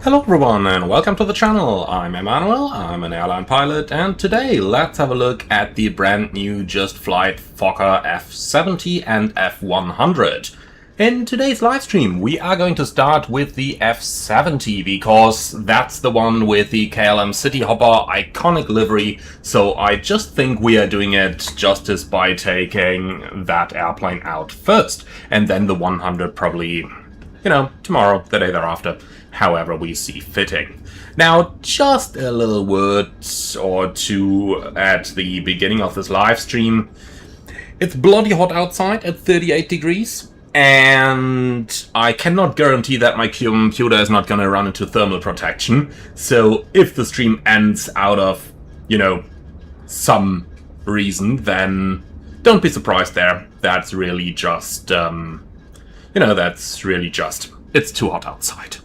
Hello everyone and welcome to the channel. I'm Emmanuel, I'm an airline pilot, and today let's have a look at the brand new Just Flight Fokker F70 and F100. In today's live stream we are going to start with the F70 because that's the one with the KLM City Hopper iconic livery, so I just think we are doing it justice by taking that airplane out first, and then the 100 probably, tomorrow, the day thereafter, however we see fitting. Now, just a little word or two at the beginning of this live stream. It's bloody hot outside at 38 degrees, and I cannot guarantee that my computer is not going to run into thermal protection. So if the stream ends out of, some reason, then don't be surprised there. That's really just, it's too hot outside.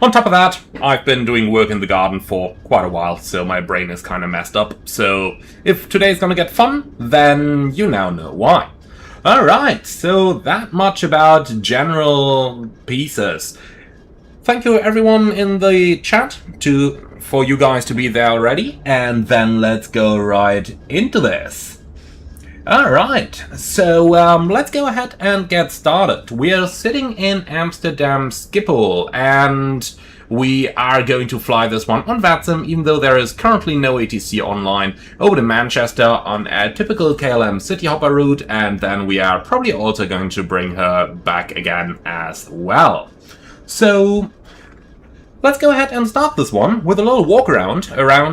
On top of that, I've been doing work in the garden for quite a while, so my brain is kind of messed up. So if today's gonna get fun, then you now know why. Alright, so that much about general pieces. Thank you everyone in the chat for you guys to be there already, and then let's go right into this. Alright, so let's go ahead and get started. We are sitting in Amsterdam Schiphol and we are going to fly this one on VATSIM, even though there is currently no ATC online, over to Manchester on a typical KLM City Hopper route, and then we are probably also going to bring her back again as well. So let's go ahead and start this one with a little walk around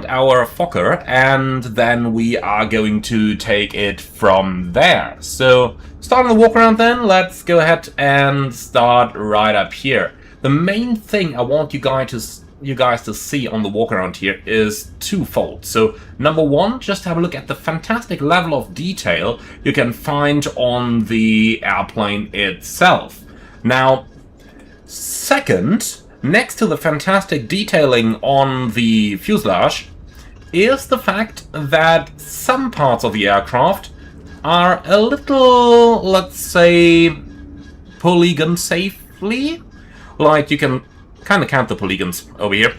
our Fokker, and then we are going to take it from there. So starting the walk around then, let's go ahead and start right up here. The main thing I want you guys to see on the walk around here is twofold. So number one, just have a look at the fantastic level of detail you can find on the airplane itself. Now, second, next to the fantastic detailing on the fuselage is the fact that some parts of the aircraft are a little, let's say, polygon safely. Like, you can kind of count the polygons over here,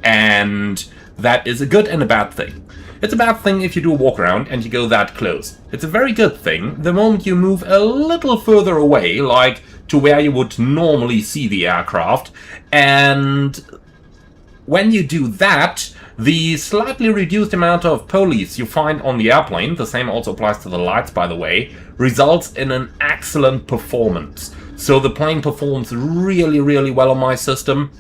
and that is a good and a bad thing. It's a bad thing if you do a walk around and you go that close. It's a very good thing the moment you move a little further away, like to where you would normally see the aircraft, and when you do that, the slightly reduced amount of polys you find on the airplane, the same also applies to the lights by the way, results in an excellent performance. So the plane performs really, really well on my system,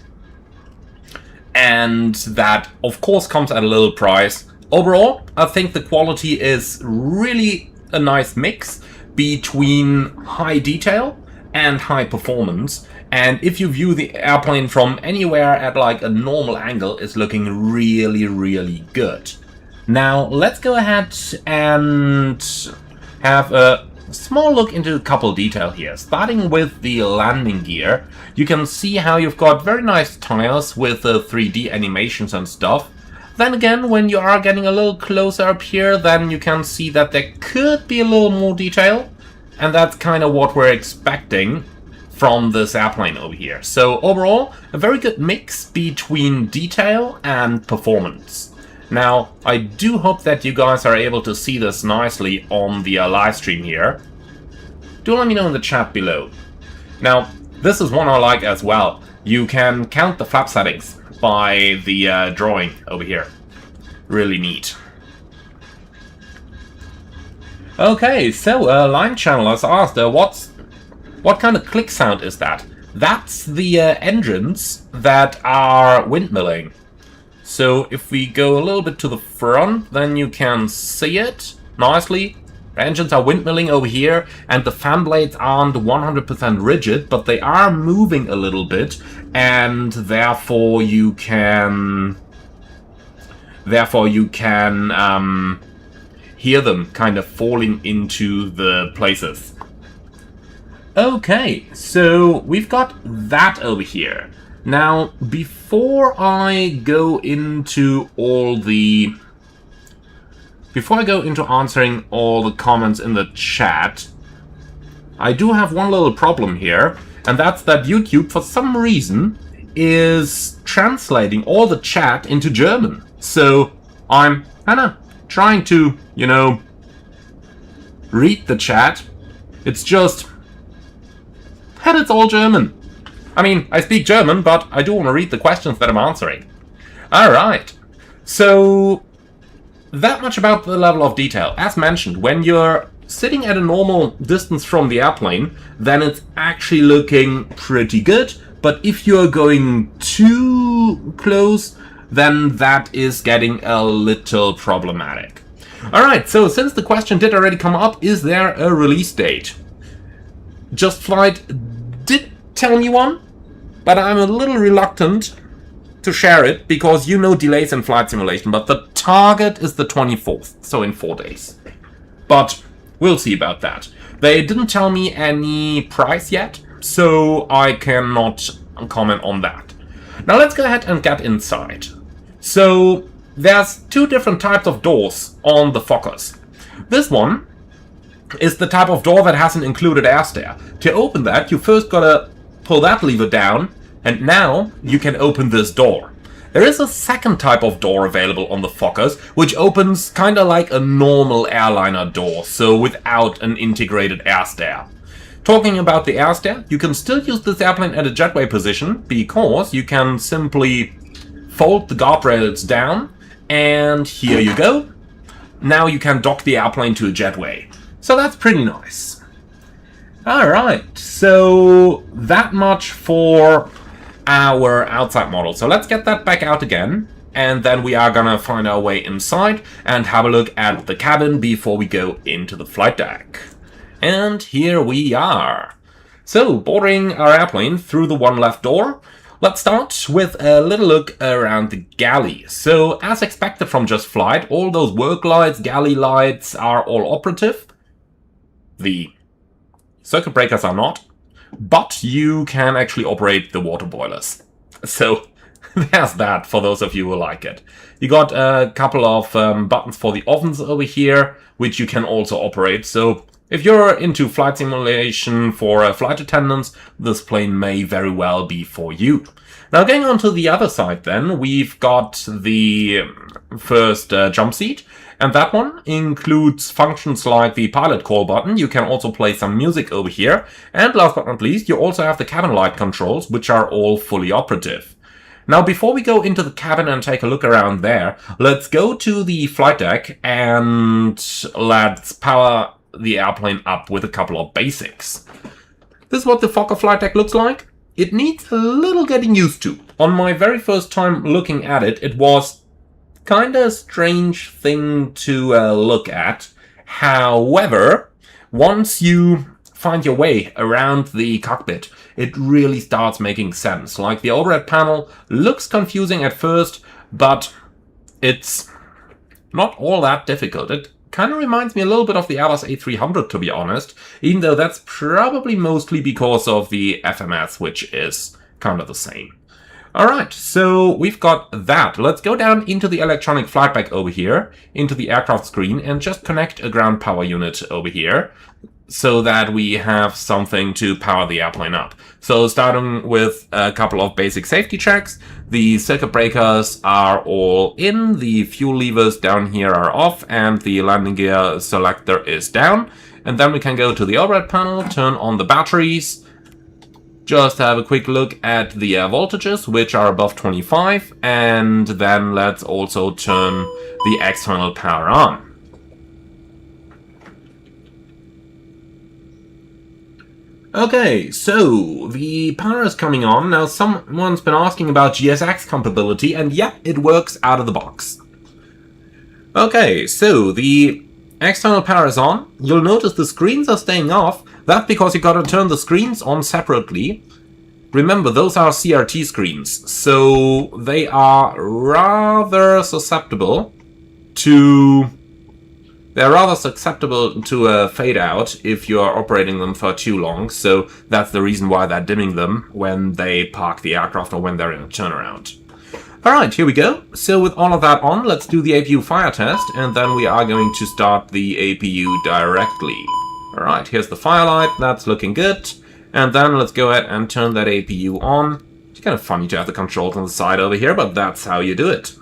and that of course comes at a little price. Overall, I think the quality is really a nice mix between high detail and high performance, and if you view the airplane from anywhere at like a normal angle, it's looking really, really good. Now let's go ahead and have a small look into a couple detail here. Starting with the landing gear, you can see how you've got very nice tires with 3D animations and stuff. Then again, when you are getting a little closer up here, then you can see that there could be a little more detail, and that's kind of what we're expecting from this airplane over here. So overall, a very good mix between detail and performance. Now, I do hope that you guys are able to see this nicely on the live stream here. Do let me know in the chat below. Now, this is one I like as well. You can count the flap settings by the drawing over here. Really neat. Okay, so Line Channel has asked, what kind of click sound is that? That's the engines that are windmilling. So if we go a little bit to the front, then you can see it nicely. The engines are windmilling over here, and the fan blades aren't 100% rigid, but they are moving a little bit, and therefore you can hear them kind of falling into the places. Okay, so we've got that over here. Now, before I go into answering all the comments in the chat, I do have one little problem here, and that's that YouTube, for some reason, is translating all the chat into German. So I'm trying to, read the chat. It's just, and it's all German. I mean, I speak German, but I do want to read the questions that I'm answering. Alright, so that much about the level of detail. As mentioned, when you're sitting at a normal distance from the airplane, then it's actually looking pretty good. But if you're going too close, then that is getting a little problematic. Alright, so since the question did already come up, is there a release date? Just Flight did tell me one, but I'm a little reluctant to share it because delays in flight simulation, but the target is the 24th, so in 4 days. But we'll see about that. They didn't tell me any price yet, so I cannot comment on that. Now let's go ahead and get inside. So there's two different types of doors on the Fokkers. This one is the type of door that has an included air stair. To open that, you first gotta pull that lever down, and now you can open this door. There is a second type of door available on the Fokkers, which opens kinda like a normal airliner door, so without an integrated air stair. Talking about the air stair, you can still use this airplane at a jetway position, because you can simply fold the guardrails down, and here you go. Now you can dock the airplane to a jetway. So that's pretty nice. Alright, so that much for our outside model. So let's get that back out again, and then we are gonna find our way inside and have a look at the cabin before we go into the flight deck. And here we are. So, boarding our airplane through the one left door. Let's start with a little look around the galley. So, as expected from Just Flight, all those work lights, galley lights are all operative. The circuit breakers are not, but you can actually operate the water boilers. So, there's that for those of you who like it. You got a couple of buttons for the ovens over here, which you can also operate. So, if you're into flight simulation for flight attendants, this plane may very well be for you. Now, going on to the other side then, we've got the first jump seat, and that one includes functions like the pilot call button. You can also play some music over here, and last but not least, you also have the cabin light controls, which are all fully operative. Now, before we go into the cabin and take a look around there, let's go to the flight deck and let's power the airplane up with a couple of basics. This is what the Fokker flight deck looks like. It needs a little getting used to. On my very first time looking at it, it was kind of a strange thing to look at. However, once you find your way around the cockpit, it really starts making sense. Like, the overhead panel looks confusing at first, but it's not all that difficult. It kind of reminds me a little bit of the Airbus A300, to be honest, even though that's probably mostly because of the FMS, which is kind of the same. Alright, so we've got that. Let's go down into the electronic flight deck over here, into the aircraft screen, and just connect a ground power unit over here, so that we have something to power the airplane up. So starting with a couple of basic safety checks, the circuit breakers are all in, the fuel levers down here are off, and the landing gear selector is down. And then we can go to the overhead panel, turn on the batteries, just have a quick look at the voltages, which are above 25, and then let's also turn the external power on. Okay, so the power is coming on. Now, someone's been asking about GSX compatibility, and yeah, it works out of the box. Okay, so the external power is on. You'll notice the screens are staying off. That's because you gotta turn the screens on separately. Remember, those are CRT screens, so they are rather susceptible to a fade out if you are operating them for too long, so that's the reason why they're dimming them when they park the aircraft or when they're in a turnaround. Alright, here we go. So with all of that on, let's do the APU fire test, and then we are going to start the APU directly. Alright, here's the firelight, that's looking good. And then let's go ahead and turn that APU on. It's kind of funny to have the controls on the side over here, but that's how you do it.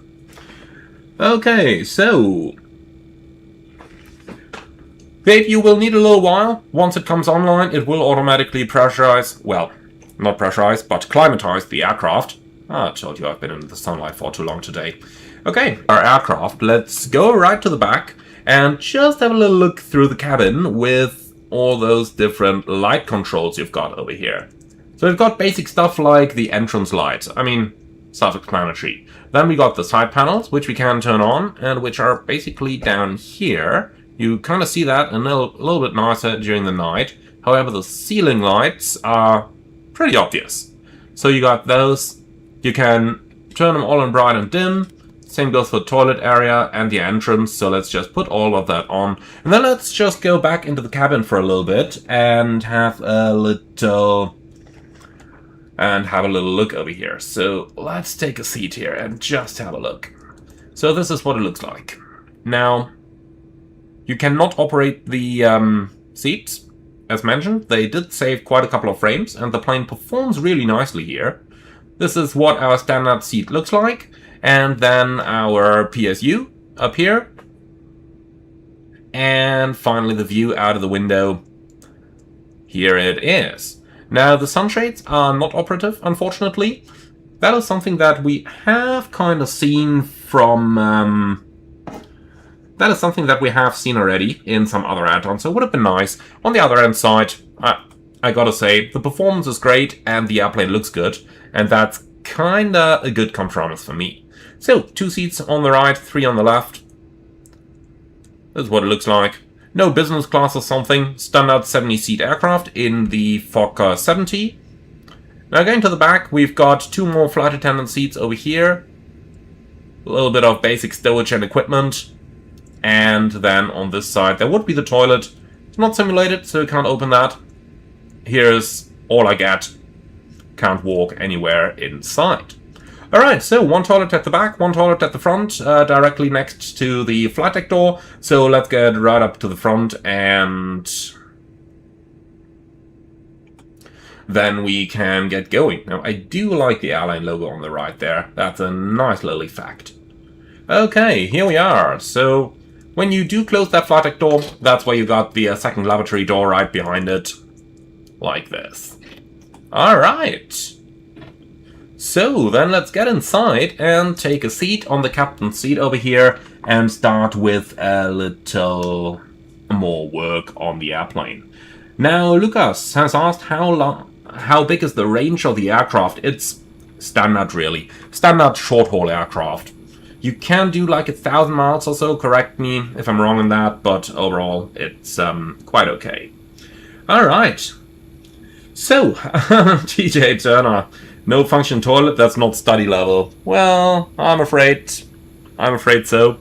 Okay, so the APU will need a little while. Once it comes online, it will automatically pressurize, well, not pressurize, but climatize the aircraft. I told you I've been in the sunlight for too long today. Okay, our aircraft, let's go right to the back and just have a little look through the cabin with all those different light controls you've got over here. So we've got basic stuff like the entrance lights. I mean, self-explanatory. Then we got the side panels, which we can turn on, and which are basically down here. You kind of see that a little bit nicer during the night. However, the ceiling lights are pretty obvious. So you got those. You can turn them all on bright and dim. Same goes for the toilet area and the entrance. So let's just put all of that on. And then let's just go back into the cabin for a little bit and have a little look over here. So let's take a seat here and just have a look. So this is what it looks like. Now, you cannot operate the seats. As mentioned, they did save quite a couple of frames, and the plane performs really nicely here. This is what our standard seat looks like, and then our PSU up here. And finally the view out of the window. Here it is. Now, the sunshades are not operative, unfortunately. That is something that we have kind of seen from... that is something that we have seen already in some other add-ons, so it would have been nice. On the other hand side, I gotta say, the performance is great and the airplane looks good, and that's kinda a good compromise for me. So, 2 seats on the right, 3 on the left. This is what it looks like. No business class or something. Standard 70-seat aircraft in the Fokker 70. Now going to the back, we've got 2 more flight attendant seats over here. A little bit of basic stowage and equipment. And then on this side, there would be the toilet. It's not simulated, so you can't open that. Here's all I get. Can't walk anywhere inside. Alright, so 1 toilet at the back, 1 toilet at the front, directly next to the flight deck door. So let's get right up to the front and then we can get going. Now, I do like the Airline logo on the right there. That's a nice little effect. Okay, here we are. So when you do close that flight deck door, that's where you got the second lavatory door right behind it. Like this. Alright. So then let's get inside and take a seat on the captain's seat over here and start with a little more work on the airplane. Now, Lucas has asked how big is the range of the aircraft. It's standard, really. Standard short-haul aircraft. You can do like 1,000 miles or so, correct me if I'm wrong on that, but overall it's quite okay. Alright. So, TJ Turner, no function toilet, that's not study level. Well, I'm afraid so.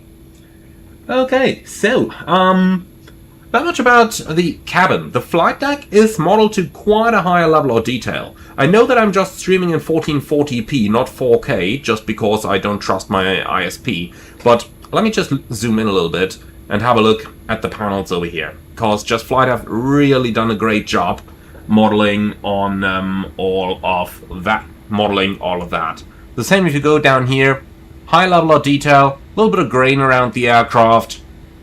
Okay, so, that much about the cabin. The flight deck is modeled to quite a higher level of detail. I know that I'm just streaming in 1440p, not 4K, just because I don't trust my ISP, but let me just zoom in a little bit and have a look at the panels over here, because Just Flight have really done a great job modeling on all of that. The same if you go down here, high level of detail, a little bit of grain around the aircraft,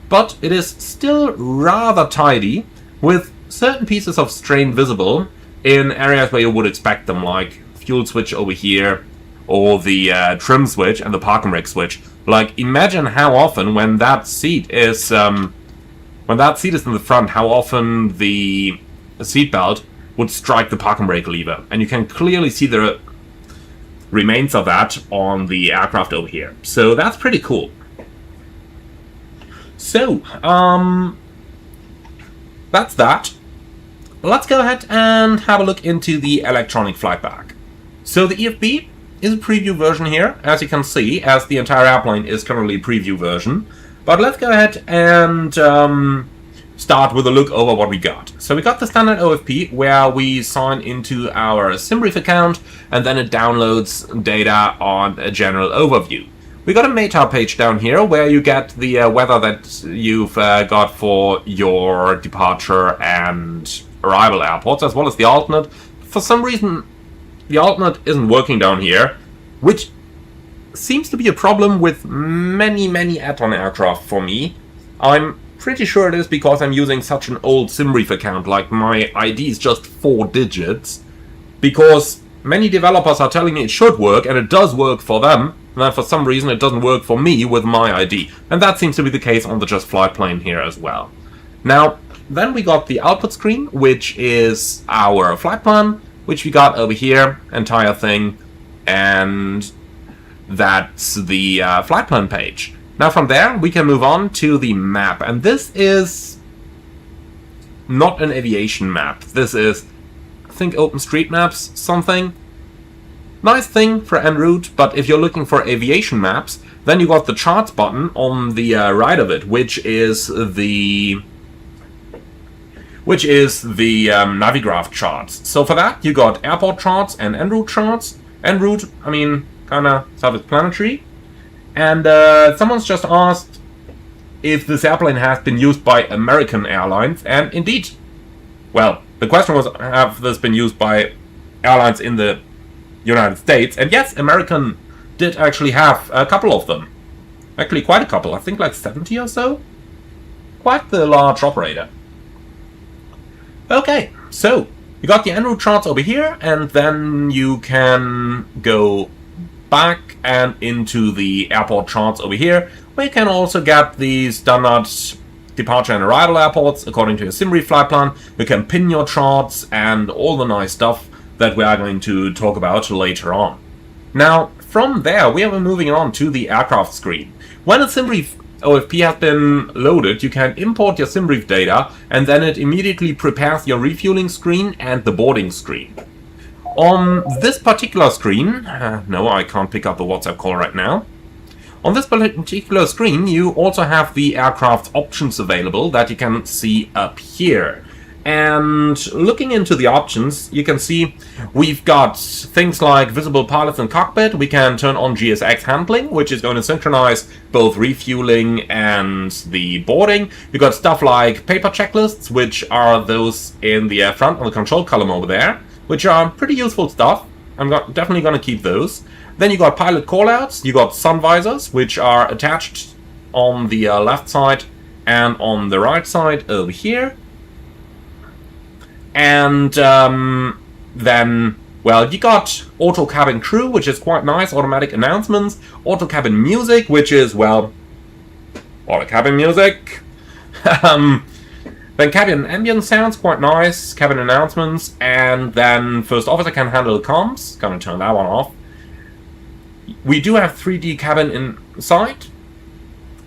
but it is still rather tidy, with certain pieces of strain visible in areas where you would expect them, like fuel switch over here, or the trim switch and the parking brake switch. Like, imagine how often when that seat is in the front, how often the seatbelt would strike the parking brake lever, and you can clearly see the remains of that on the aircraft over here. So that's pretty cool. So, that's that. Let's go ahead and have a look into the electronic flight bag. So the EFB is a preview version here, as you can see, as the entire airplane is currently a preview version. But let's go ahead and start with a look over what we got. So we got the standard OFP, where we sign into our SimBrief account, and then it downloads data on a general overview. We got a META page down here, where you get the weather that you've got for your departure and arrival airports, as well as the alternate. For some reason, the alternate isn't working down here, which seems to be a problem with many add-on aircraft for me. I'm pretty sure it is because I'm using such an old SimReef account, like my ID is just 4 digits, because many developers are telling me it should work, and it does work for them, and then for some reason it doesn't work for me with my ID. And that seems to be the case on the Just Flight plane here as well. Now, then we got the output screen, which is our flight plan, which we got over here, entire thing, and that's the flight plan page. Now from there, we can move on to the map, and this is not an aviation map. This is, I think, OpenStreetMaps something. Nice thing for en route, but if you're looking for aviation maps, then you got the charts button on the right of it, which is the Navigraph charts. So for that, you got airport charts and en route charts. En route, I mean, kinda self-explanatory. And someone's just asked if this airplane has been used by American airlines, and indeed, well, the question was, have this been used by airlines in the United States? And yes, American did actually have a couple of them. Actually, quite a couple. I think like 70 or so. Quite the large operator. Okay, so you got the en route charts over here, and then you can go back and into the airport charts over here, where you can also get the standard departure and arrival airports according to your SimReef flight plan. You can pin your charts and all the nice stuff that we are going to talk about later on. Now, from there, we are moving on to the aircraft screen. When a SimReef OFP has been loaded, you can import your SimReef data, and then it immediately prepares your refueling screen and the boarding screen. On this particular screen, no, I can't pick up the WhatsApp call right now. On this particular screen, you also have the aircraft options available that you can see up here. And looking into the options, you can see we've got things like visible pilots in cockpit. We can turn on GSX handling, which is going to synchronize both refueling and the boarding. We've got stuff like paper checklists, which are those in the front of the control column over there, which are pretty useful stuff. I'm definitely going to keep those. Then you got pilot callouts, you got sun visors, which are attached on the left side and on the right side over here. And then, well, you got auto cabin crew, which is quite nice, automatic announcements, auto cabin music, which is, well, auto cabin music. Then cabin ambience sounds, quite nice, cabin announcements, and then first officer can handle comms, gonna turn that one off. We do have 3D cabin inside,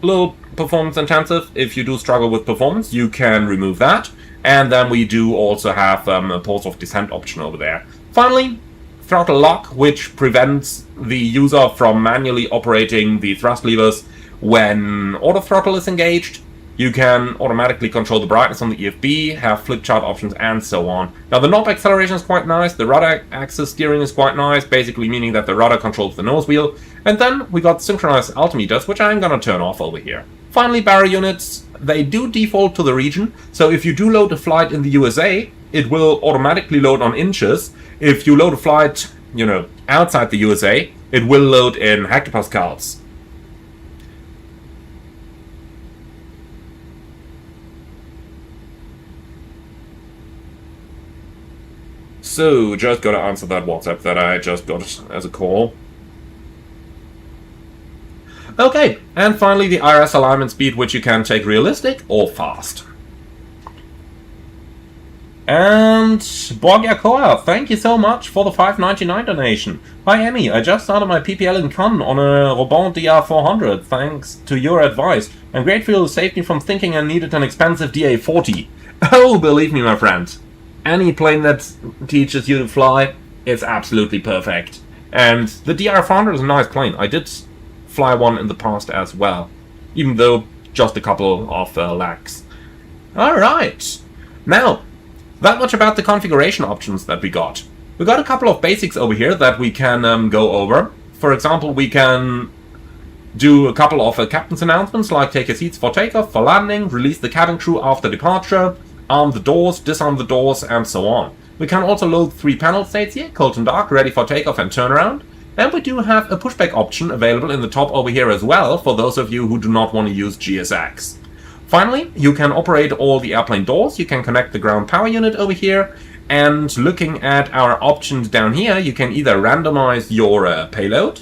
a little performance intensive. If you do struggle with performance, you can remove that. And then we do also have a pause of descent option over there. Finally, throttle lock, which prevents the user from manually operating the thrust levers when auto throttle is engaged. You can automatically control the brightness on the EFB, have flip chart options, and so on. Now, the knob acceleration is quite nice, the rudder axis steering is quite nice, basically meaning that the rudder controls the nose wheel. And then we got synchronized altimeters, which I'm gonna turn off over here. Finally, barrier units, they do default to the region, so if you do load a flight in the USA, it will automatically load on inches. If you load a flight, you know, outside the USA, it will load in hectopascals. So, just gotta answer that WhatsApp that I just got as a call. Okay, and finally the IRS alignment speed, which you can take realistic or fast. And Borgiakoa, thank you so much for the $5.99 donation. Hi Emmy, I just started my PPL in Cannes on a Robin DR400, thanks to your advice. I'm grateful you saved me from thinking I needed an expensive DA40. Oh, believe me my friend, any plane that teaches you to fly is absolutely perfect. And the DR400 is a nice plane. I did fly one in the past as well, even though just a couple of lags. Alright, now, that much about the configuration options that we got. We got a couple of basics over here that we can go over. For example, we can do a couple of captain's announcements, like take your seats for takeoff, for landing, release the cabin crew after departure, arm the doors, disarm the doors, and so on. We can also load 3 panel states here, cold and dark, ready for takeoff and turnaround. And we do have a pushback option available in the top over here as well, for those of you who do not want to use GSX. Finally, you can operate all the airplane doors, you can connect the ground power unit over here, and looking at our options down here, you can either randomize your payload,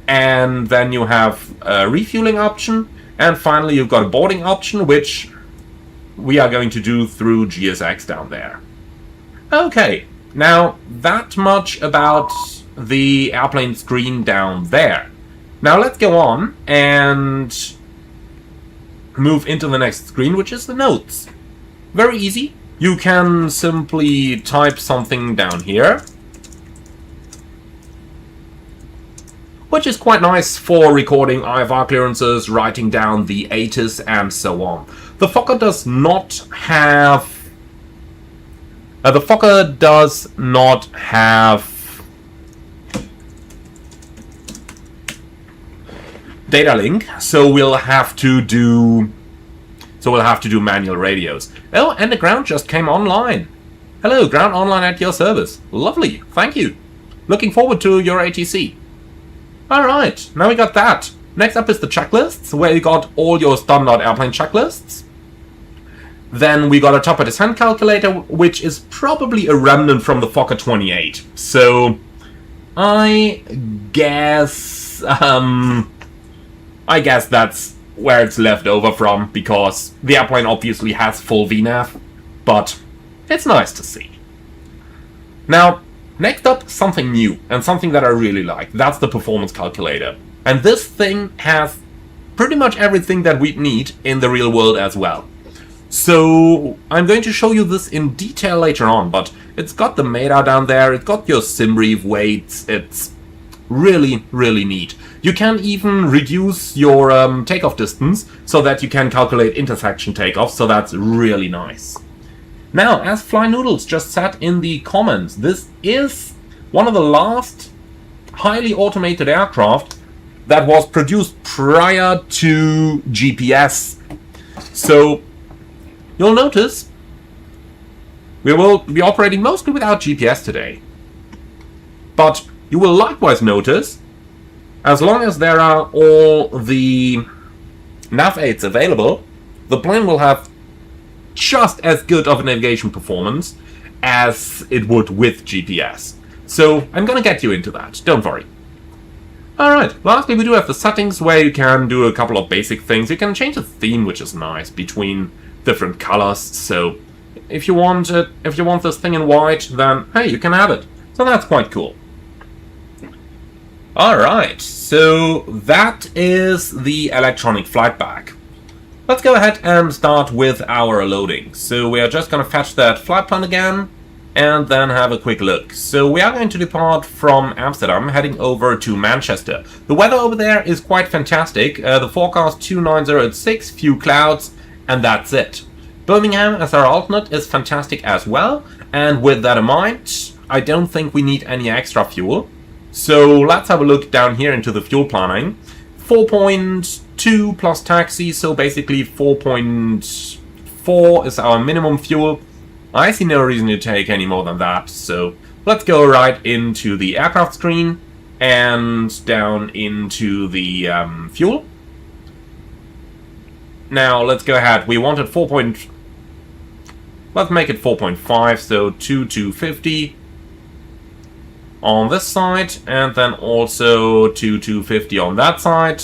and then you have a refueling option, and finally you've got a boarding option, which we are going to do through GSX down there. Okay, now that much about the airplane screen down there. Now let's go on and move into the next screen, which is the notes. Very easy. You can simply type something down here, which is quite nice for recording IFR clearances, writing down the ATIS, and so on. The Fokker does not have data link, so we'll have to do manual radios. Oh, and the ground just came online. Hello, ground online at your service. Lovely, thank you. Looking forward to your ATC. Alright, now we got that. Next up is the checklists, where you got all your standard airplane checklists. Then we got a top of descent calculator, which is probably a remnant from the Fokker 28. So I guess that's where it's left over from, because the airplane obviously has full VNAV, but it's nice to see. Now, next up, something new, and something that I really like. That's the performance calculator. And this thing has pretty much everything that we'd need in the real world as well. So I'm going to show you this in detail later on, but it's got the MEDA down there, it's got your SimRev weights, it's really, really neat. You can even reduce your takeoff distance so that you can calculate intersection takeoff, so that's really nice. Now, as Fly Noodles just said in the comments, this is one of the last highly automated aircraft that was produced prior to GPS. So, you'll notice we will be operating mostly without GPS today. But you will likewise notice, as long as there are all the nav aids available, the plane will have just as good of a navigation performance as it would with GPS. So I'm gonna get you into that, don't worry. Alright, lastly we do have the settings where you can do a couple of basic things. You can change the theme, which is nice, between different colors. So if you want this thing in white, then hey, you can have it. So that's quite cool. Alright, so that is the electronic flight bag. Let's go ahead and start with our loading. So we are just going to fetch that flight plan again and then have a quick look. So we are going to depart from Amsterdam, heading over to Manchester. The weather over there is quite fantastic. The forecast 29086, few clouds, and that's it. Birmingham as our alternate is fantastic as well, and with that in mind, I don't think we need any extra fuel. So let's have a look down here into the fuel planning. 4.2 plus taxi, so basically 4.4 is our minimum fuel. I see no reason to take any more than that, so let's go right into the aircraft screen and down into the fuel. Now let's go ahead. We wanted let's make it 4.5, so 250 on this side, and then also 250 on that side.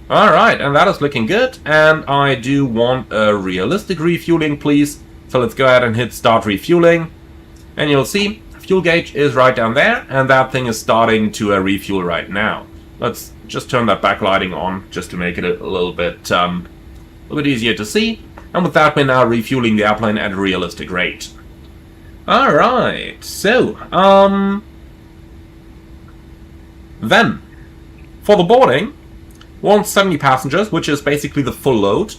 Alright, and that is looking good, and I do want a realistic refueling, please. So let's go ahead and hit start refueling, and you'll see fuel gauge is right down there, and that thing is starting to refuel right now. Let's just turn that backlighting on, just to make it a little bit easier to see. And with that, we're now refueling the airplane at a realistic rate. Alright, so, then, for the boarding, we want 70 passengers, which is basically the full load.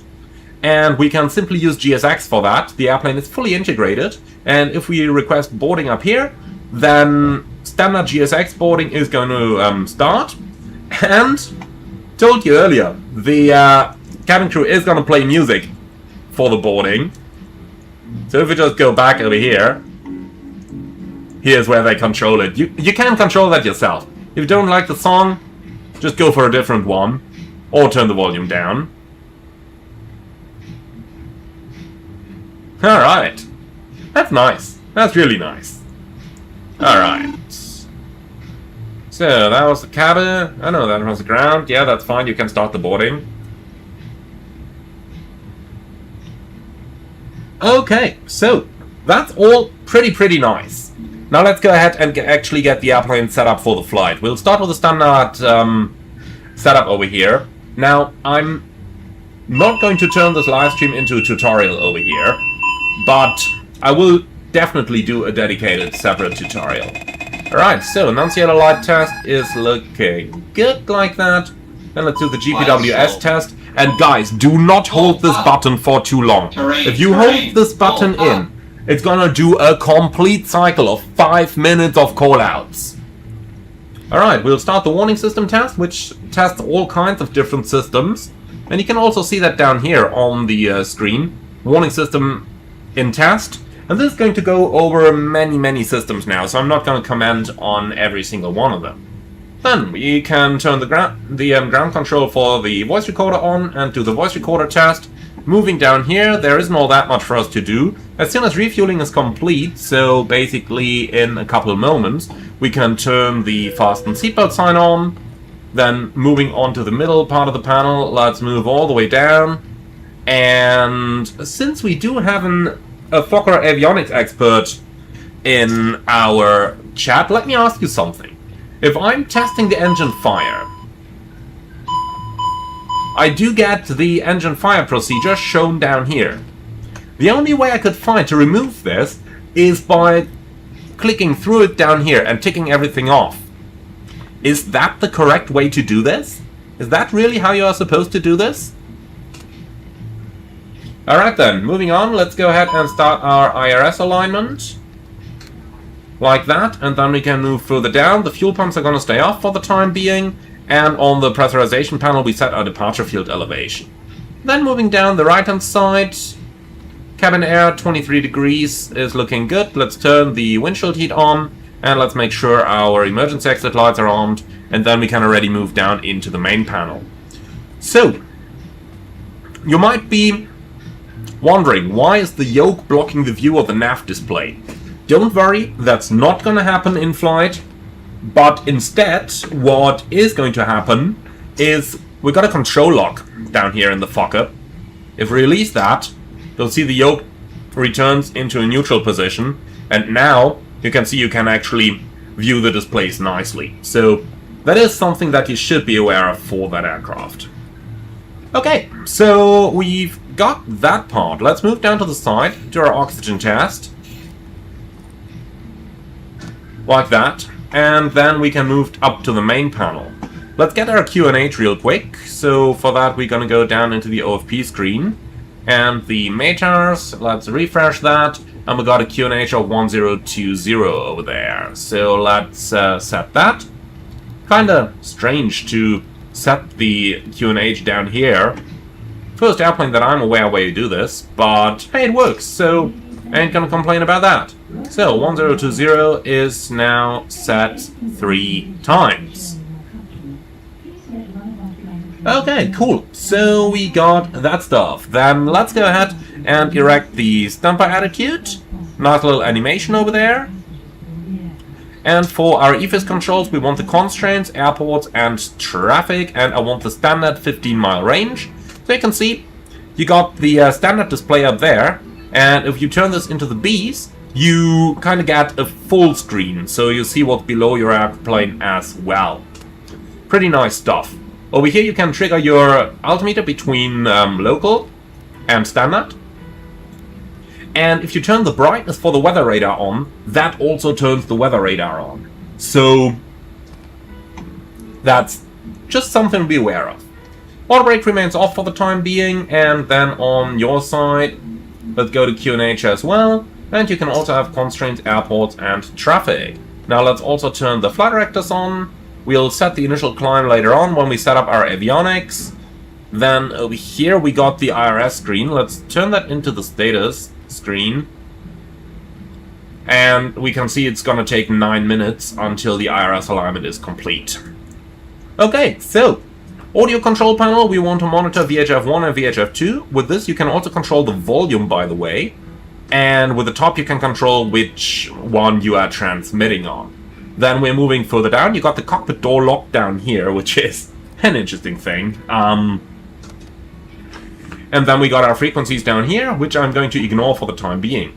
And we can simply use GSX for that. The airplane is fully integrated. And if we request boarding up here, then standard GSX boarding is going to start. And, told you earlier, the cabin crew is going to play music. for the boarding. So if we just go back over here, here's where they control it. You can control that yourself. If you don't like the song, just go for a different one, or turn the volume down. Alright. That's nice. That's really nice. Alright. So, that was the cabin. Oh no, that was the ground. Yeah, that's fine. You can start the boarding. Okay, so that's all pretty nice. Now let's go ahead and actually get the airplane set up for the flight. We'll start with the standard setup over here. Now, I'm not going to turn this live stream into a tutorial over here, but I will definitely do a dedicated separate tutorial. Alright, so Annunciator light test is looking good like that. Then let's do the GPWS test. And guys, do not hold this button for too long. If you hold this button in, it's gonna do a complete cycle of 5 minutes of callouts. Alright, we'll start the warning system test, which tests all kinds of different systems. And you can also see that down here on the screen. Warning system in test. And this is going to go over many systems now, so I'm not going to comment on every single one of them. Then we can turn the ground control for the voice recorder on and do the voice recorder test. Moving down here, there isn't all that much for us to do. As soon as refueling is complete, so basically in a couple of moments, we can turn the fasten seatbelt sign on. Then moving on to the middle part of the panel, let's move all the way down. And since we do have a Fokker avionics expert in our chat, let me ask you something. If I'm testing the engine fire, I do get the engine fire procedure shown down here. The only way I could find to remove this is by clicking through it down here and ticking everything off. Is that the correct way to do this? Is that really how you are supposed to do this? Alright then, moving on, let's go ahead and start our IRS alignment. Like that, and then we can move further down. The fuel pumps are going to stay off for the time being, and on the pressurization panel we set our departure field elevation. Then moving down the right hand side, cabin air 23 degrees is looking good. Let's turn the windshield heat on, and let's make sure our emergency exit lights are on, and then we can already move down into the main panel. So, you might be wondering, why is the yoke blocking the view of the nav display? Don't worry, that's not going to happen in flight, but instead what is going to happen is we got a control lock down here in the Fokker. If we release that, you'll see the yoke returns into a neutral position, and now you can see you can actually view the displays nicely. So that is something that you should be aware of for that aircraft. Okay, so we've got that part. Let's move down to the side, do our oxygen test. Like that, and then we can move up to the main panel. Let's get our QNH real quick. So for that we're gonna go down into the OFP screen and the METARs. Let's refresh that, and we got a QNH of 1020 over there. So let's set that. Kinda strange to set the QNH down here. First airplane that I'm aware where you do this, but hey, it works, so I ain't gonna complain about that. So 1020 is now set 3 times. Okay, cool. So we got that stuff. Then let's go ahead and erect the stumper attitude. Nice little animation over there. And for our EFIS controls, we want the constraints, airports, and traffic, and I want the standard 15-mile range. So you can see, you got the standard display up there, and if you turn this into the Bs, you kind of get a full screen, so you see what's below your airplane as well. Pretty nice stuff. Over here you can trigger your altimeter between local and standard. And if you turn the brightness for the weather radar on, that also turns the weather radar on. So that's just something to be aware of. Auto brake remains off for the time being, and then on your side, let's go to QNH as well. And you can also have constraints, airports, and traffic. Now let's also turn the flight directors on. We'll set the initial climb later on when we set up our avionics. Then over here we got the IRS screen. Let's turn that into the status screen. And we can see it's gonna take 9 minutes until the IRS alignment is complete. Okay, so audio control panel, we want to monitor VHF1 and VHF2. With this you can also control the volume, by the way. And with the top you can control which one you are transmitting on. Then we're moving further down. You got the cockpit door lock down here, which is an interesting thing. And then we got our frequencies down here, which I'm going to ignore for the time being.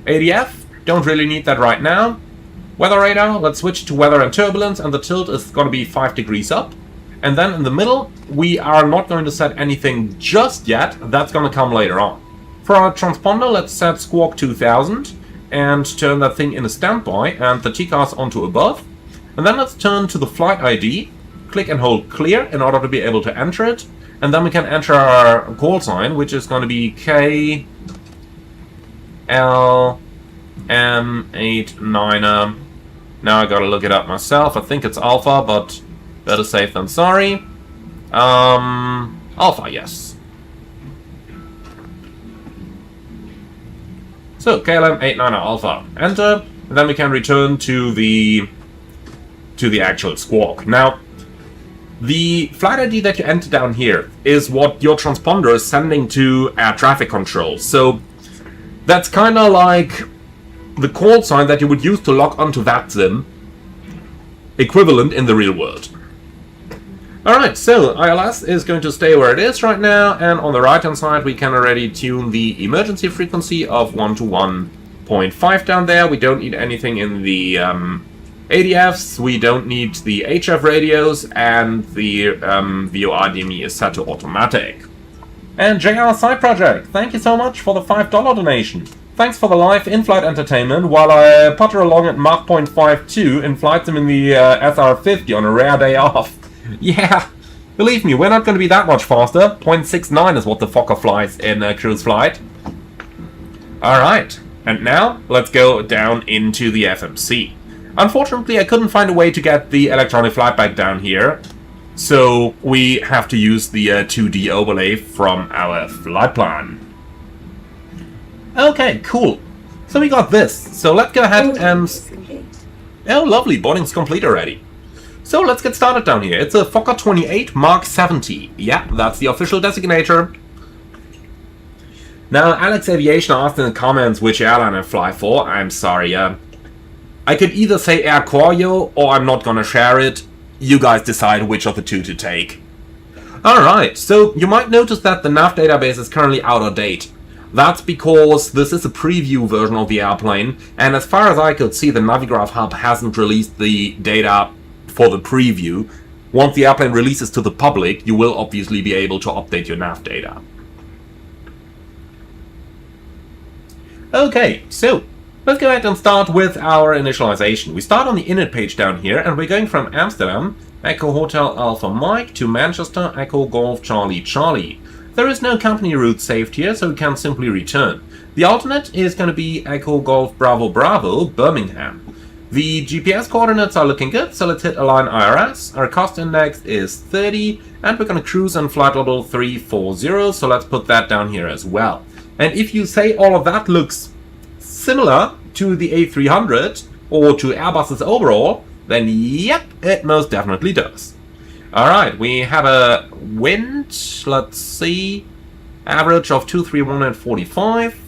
ADF, don't really need that right now. Weather radar, let's switch to weather and turbulence, and the tilt is going to be 5 degrees up. And then in the middle, we are not going to set anything just yet. That's going to come later on. For our transponder, let's set Squawk 2000 and turn that thing in a standby and the TCAS onto above. And then let's turn to the flight ID, click and hold clear in order to be able to enter it. And then we can enter our call sign, which is going to be KLM89. Now I gotta look it up myself. I think it's Alpha, but better safe than sorry. Alpha, yes. So KLM89 Alpha. Enter. And then we can return to the actual squawk. Now, the flight ID that you enter down here is what your transponder is sending to air traffic control. So that's kind of like the call sign that you would use to log onto that sim, equivalent in the real world. Alright, so ILS is going to stay where it is right now, and on the right hand side we can already tune the emergency frequency of 1 to 1.5 down there. We don't need anything in the ADFs, we don't need the HF radios, and the VOR DME is set to automatic. And JR Side Project, thank you so much for the $5 donation. Thanks for the live in-flight entertainment while I putter along at Mach 0.52 in flight sim in the SR50 on a rare day off. Yeah, believe me, we're not going to be that much faster. 0.69 is what the Fokker flies in cruise flight. Alright, and now let's go down into the FMC. Unfortunately, I couldn't find a way to get the electronic flight bag down here, so we have to use the 2D overlay from our flight plan. Okay, cool. So we got this. So let's go ahead and... Oh, lovely. Boarding's complete already. So let's get started down here. It's a Fokker 28 Mark 70. Yeah, that's the official designator. Now, Alex Aviation asked in the comments which airline I fly for. I'm sorry, I could either say Air Koryo or I'm not gonna share it. You guys decide which of the two to take. Alright, so you might notice that the nav database is currently out of date. That's because this is a preview version of the airplane, and as far as I could see, the Navigraph Hub hasn't released the data for the preview. Once the airplane releases to the public, you will obviously be able to update your nav data. Okay, so let's go ahead and start with our initialization. We start on the init page down here, and we're going from Amsterdam, Echo Hotel Alpha Mike, to Manchester, Echo Golf Charlie Charlie. There is no company route saved here, so we can simply return. The alternate is going to be Echo Golf Bravo Bravo, Birmingham. The GPS coordinates are looking good, so let's hit Align IRS. Our cost index is 30, and we're going to cruise on flight level 340, so let's put that down here as well. And if you say all of that looks similar to the A300 or to Airbus's overall, then yep, it most definitely does. Alright, we have a wind, let's see, average of 23145.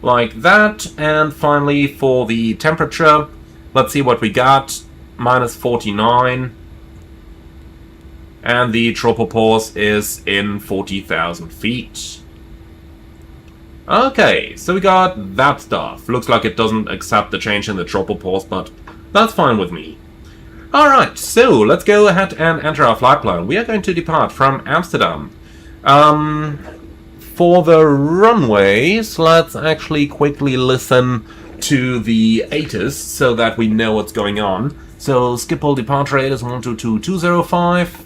Like that, and finally for the temperature, let's see what we got, minus 49. And the tropopause is in 40,000 feet. Okay, so we got that stuff. Looks like it doesn't accept the change in the tropopause, but that's fine with me. Alright, so let's go ahead and enter our flight plan. We are going to depart from Amsterdam. For the runways, let's actually quickly listen to the ATIS so that we know what's going on. So Schiphol departure rate is 122205.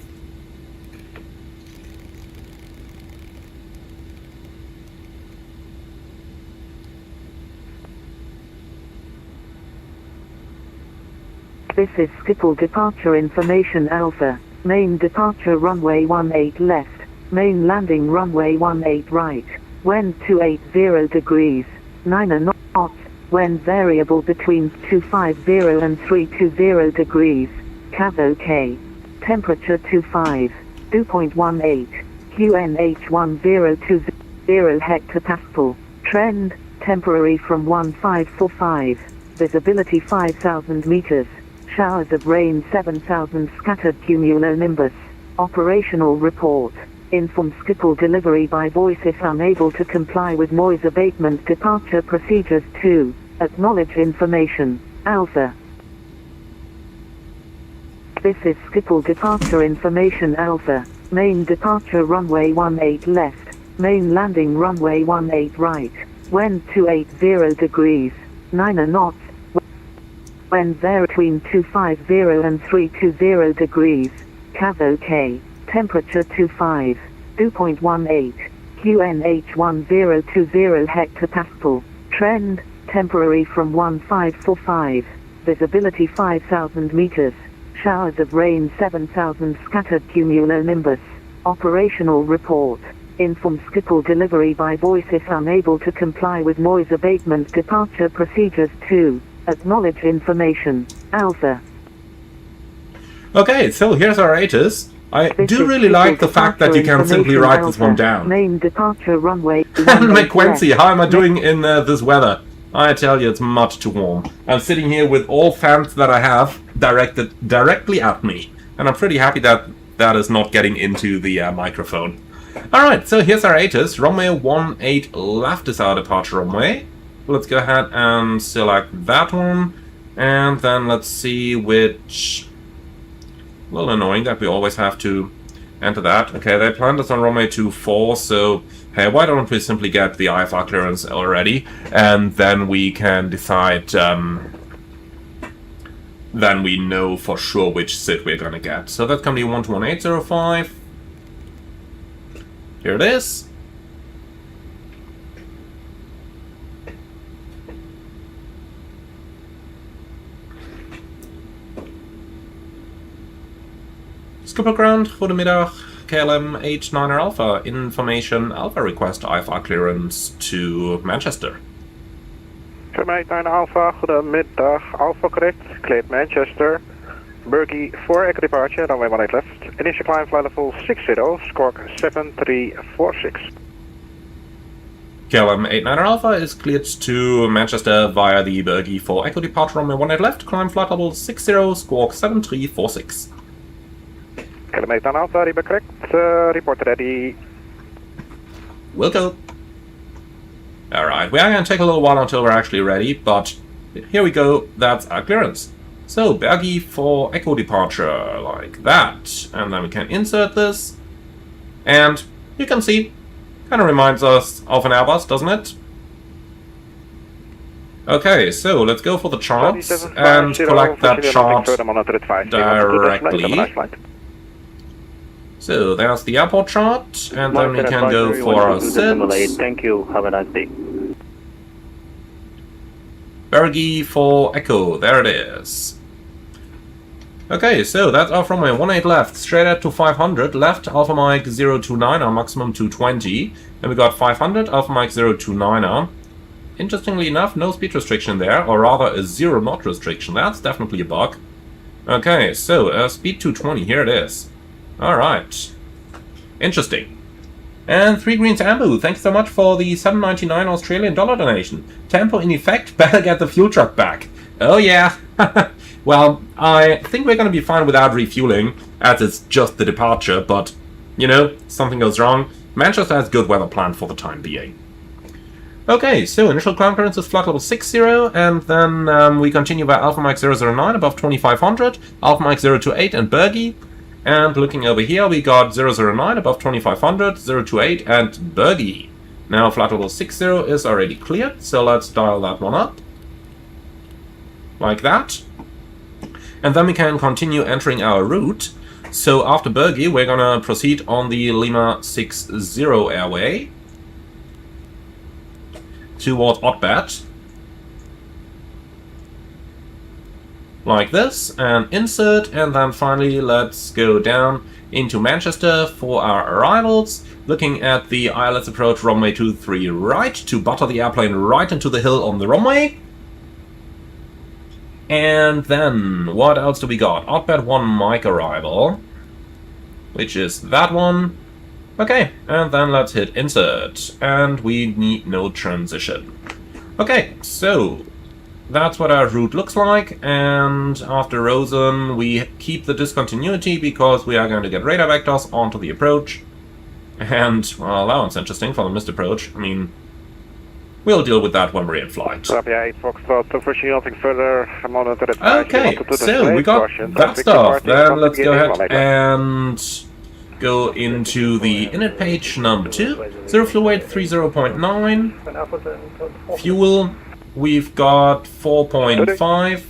This is Schiphol departure information Alpha. main departure runway 18 left, main landing runway 18 right, wind 280 degrees, 9 knots, wind variable between 250 and 320 degrees, CAV OK, temperature 25, 2.18, QNH 1020 hectopascal, trend, temporary from 1545, visibility 5000 meters, showers of rain 7000 scattered cumulonimbus, operational report, inform Schiphol delivery by voice if unable to comply with noise abatement departure procedures 2, acknowledge information, Alpha. This is Schiphol departure information Alpha, main departure runway 18 left, main landing runway 18 right, wind 280 degrees, 9 knots, wind there between 250 and 320 degrees, CAV OK, temperature 25, 2.18, QNH 1020 hectopascal, trend, temporary from 1545, visibility 5000 meters, showers of rain 7000 scattered cumulonimbus, operational report, inform Schiphol delivery by voice if unable to comply with noise abatement departure procedures 2, acknowledge information, Alpha. Okay, so here's our Asus. I do really like the fact that you can simply write this one down. Main departure runway. And McQuincy, how am I doing in this weather? I tell you, it's much too warm. I'm sitting here with all fans that I have directed directly at me. And I'm pretty happy that that is not getting into the microphone. Alright, so here's our Asus. Runway 18 left is our departure runway. Let's go ahead and select that one. And then let's see which... A little annoying that we always have to enter that. Okay, they planned us on runway 24, so hey, why don't we simply get the IFR clearance already, and then we can decide, then we know for sure which SID we're gonna get. So that's gonna be 121.805. Here it is. Ground, goedemiddag, KLM H9er Alpha, information Alpha request IFR clearance to Manchester. KLM H9er Alpha, goedemiddag, Alpha correct, cleared Manchester, Bergie 4 echo departure, runway 18 left, initial climb flight level 60, squawk 7346. KLM H9er Alpha is cleared to Manchester via the Bergie 4 echo departure, runway 18 left, climb flight level 60, squawk 7346. KLM H9 Alpha, Riba correct, report ready. We'll go. Alright, we are going to take a little while until we're actually ready, but here we go, that's our clearance. So, Bergie for echo departure, like that. And then we can insert this. And you can see, kind of reminds us of an Airbus, doesn't it? Okay, so let's go for the charts and collect that chart directly. So there's the airport chart, and then we can go for our SIDs. Thank you, have a nice day. Bergie for Echo, there it is. Okay, so that's our runway 18 left, straight out to 500, left Alpha Mike 029, our maximum 220. Then we got 500, Alpha Mike 029er. Interestingly enough, no speed restriction there, or rather a 0 knot restriction, that's definitely a bug. Okay, so speed 220, here it is. Alright. Interesting. And 3 Greens Ambu, thanks so much for the $7.99 Australian dollar donation. Tempo in effect, better get the fuel truck back. Oh yeah. Well, I think we're gonna be fine without refueling, as it's just the departure, but, you know, something goes wrong. Manchester has good weather planned for the time being. Okay, so initial climb clearance is flight level 60, and then we continue by Alpha Mike 009 above 2500, Alpha Mike 028 and Bergie. And looking over here, we got 009 above 2500, 028 and Bergie. Now flight level 60 is already cleared, so let's dial that one up. Like that. And then we can continue entering our route. So after Bergie, we're gonna proceed on the Lima 60 airway toward Otbat. like this, and insert, and then finally let's go down into Manchester for our arrivals, looking at the ILS approach runway 23 right to butter the airplane right into the hill on the runway. And then, what else do we got? Outbed 1 mic arrival, which is that one. Okay, and then let's hit insert, and we need no transition. Okay, so that's what our route looks like, and after Rosen we keep the discontinuity because we are going to get radar vectors onto the approach. And, well, that one's interesting for the missed approach. I mean, we'll deal with that when we're in flight. Okay, so we got that stuff. Then let's go ahead and go into the init page number 2. Zero fuel weight 30.9. Fuel, we've got 4.5.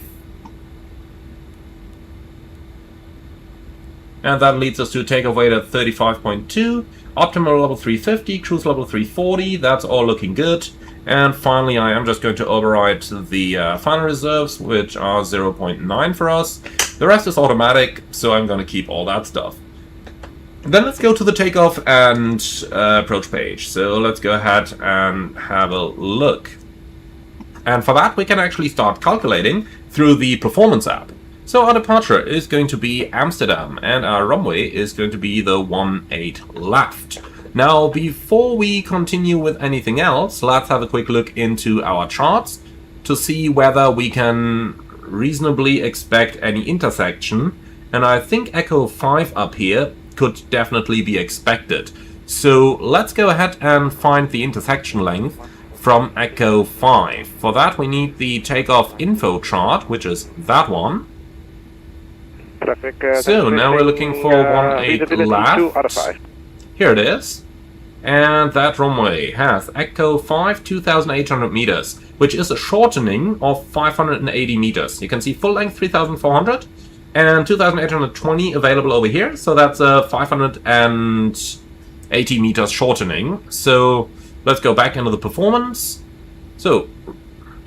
And that leads us to takeoff weight at 35.2. Optimal level 350, cruise level 340. That's all looking good. And finally, I am just going to override the final reserves, which are 0.9 for us. The rest is automatic, so I'm going to keep all that stuff. Then let's go to the takeoff and approach page. So let's go ahead and have a look. And for that, we can actually start calculating through the performance app. So our departure is going to be Amsterdam, and our runway is going to be the 18 left. Now, before we continue with anything else, let's have a quick look into our charts to see whether we can reasonably expect any intersection. And I think Echo 5 up here could definitely be expected. So let's go ahead and find the intersection length from Echo 5. For that, we need the takeoff info chart, which is that one. So now we're looking for 18 left. Here it is. And that runway has Echo 5, 2,800 meters, which is a shortening of 580 meters. You can see full length 3,400 and 2,820 available over here. So that's a 580 meters shortening. So let's go back into the performance. So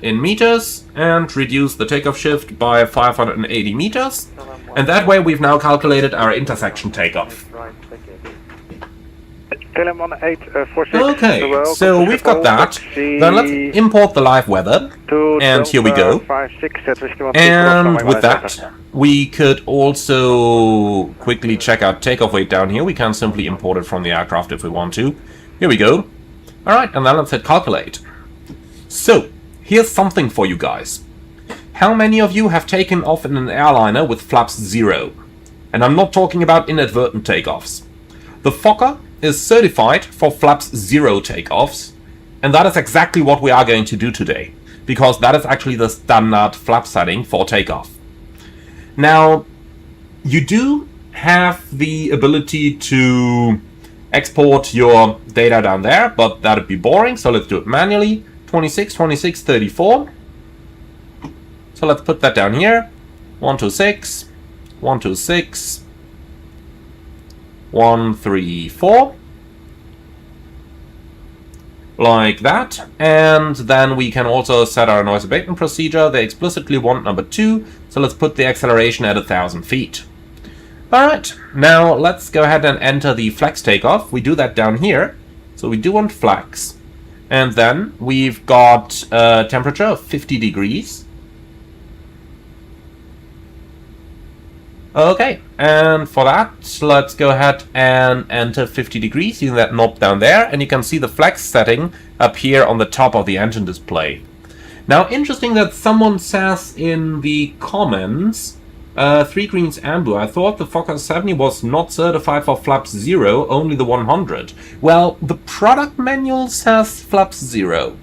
in meters and reduce the takeoff shift by 580 meters. And that way we've now calculated our intersection takeoff. Okay, so we've got that. Then let's import the live weather. And here we go. And with that, we could also quickly check out takeoff weight down here. We can simply import it from the aircraft if we want to. Here we go. Alright, and then let's hit calculate. So, here's something for you guys. How many of you have taken off in an airliner with flaps 0? And I'm not talking about inadvertent takeoffs. The Fokker is certified for flaps 0 takeoffs, and that is exactly what we are going to do today, because that is actually the standard flap setting for takeoff. Now, you do have the ability to export your data down there, but that would be boring, so let's do it manually. 26, 26, 34. So let's put that down here. 126, 126, 134. Like that. And then we can also set our noise abatement procedure. They explicitly want number 2, so let's put the acceleration at 1,000 feet. Alright, now let's go ahead and enter the flex takeoff. We do that down here, so we do want flex. And then we've got a temperature of 50 degrees. Okay, and for that, let's go ahead and enter 50 degrees using that knob down there, and you can see the flex setting up here on the top of the engine display. Now, interesting that someone says in the comments, 3 Greens Ambu, I thought the Fokker 70 was not certified for flaps 0, only the 100. Well, the product manual says flaps 0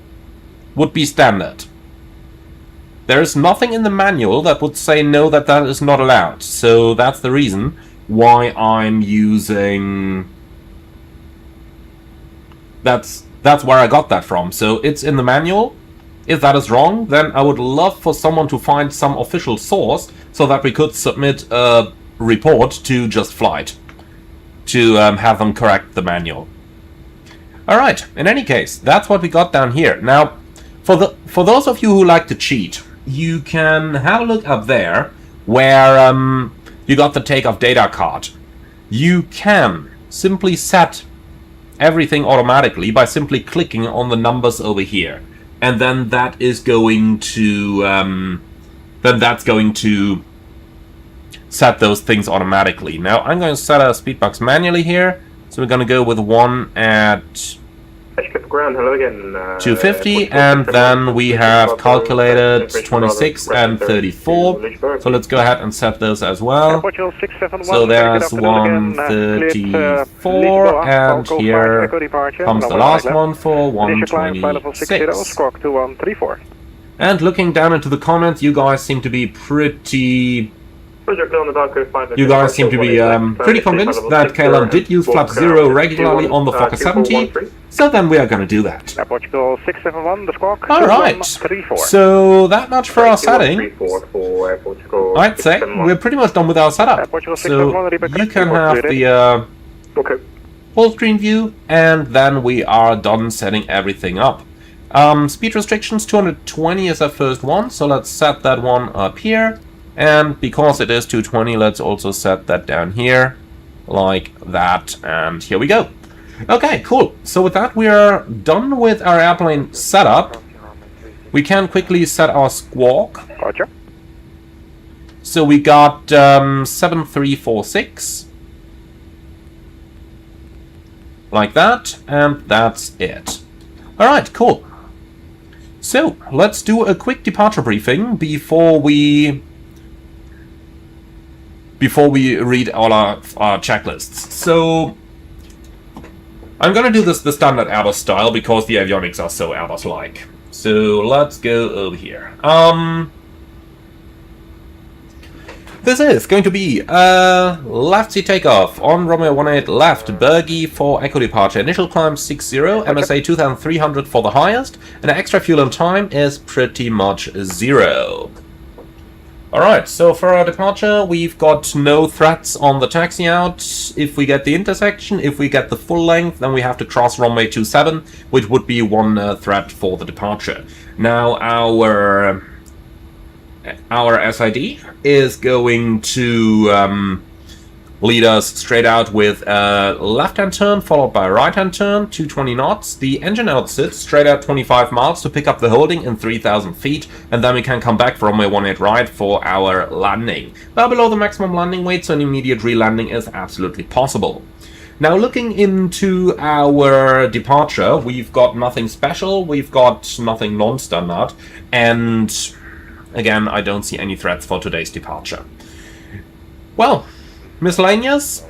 would be standard. There is nothing in the manual that would say no, that is not allowed. So that's the reason why I'm using... That's where I got that from. So it's in the manual. If that is wrong, then I would love for someone to find some official source so that we could submit a report to Just Flight to have them correct the manual. Alright, in any case, that's what we got down here. Now, for those of you who like to cheat, you can have a look up there where you got the takeoff data card. You can simply set everything automatically by simply clicking on the numbers over here, and then that is going to set those things automatically. Now I'm going to set a speed box manually here, so we're going to go with one at Ground, hello again. 250, and then we have calculated 26 and 34. So let's go ahead and set those as well. So there's 134, and here comes the last one for 126. And looking down into the comments, you guys seem to be pretty convinced that KLM did use flap 0 regularly on the Fokker 70, so then we are going to do that. Alright, so that much for our setting. I'd say we're pretty much done with our setup. So you can have the full screen view, and then we are done setting everything up. Speed restrictions, 220 is our first one, so let's set that one up here. And because it is 220, let's also set that down here, like that, and here we go. Okay, cool. So with that, we are done with our airplane setup. We can quickly set our squawk. Roger. So we got 7346. Like that, and that's it. Alright, cool. So, let's do a quick departure briefing before we read all our checklists. So, I'm gonna do this the standard Airbus style because the avionics are so Airbus-like. So, let's go over here. This is going to be left seat takeoff on Romeo 18 left, Bergy for Echo departure. Initial climb 60, MSA 2300 for the highest, and the extra fuel and time is pretty much 0. Alright, so for our departure, we've got no threats on the taxi out. If we get the intersection, if we get the full length, then we have to cross runway 27, which would be one threat for the departure. Now, our SID is going to lead us straight out with a left-hand turn followed by a right-hand turn, 220 knots. The engine out sits straight out 25 miles to pick up the holding in 3,000 feet, and then we can come back from runway 18 right for our landing. Well below the maximum landing weight, so an immediate re-landing is absolutely possible. Now looking into our departure, we've got nothing special, we've got nothing non-standard, and again, I don't see any threats for today's departure. Well, miscellaneous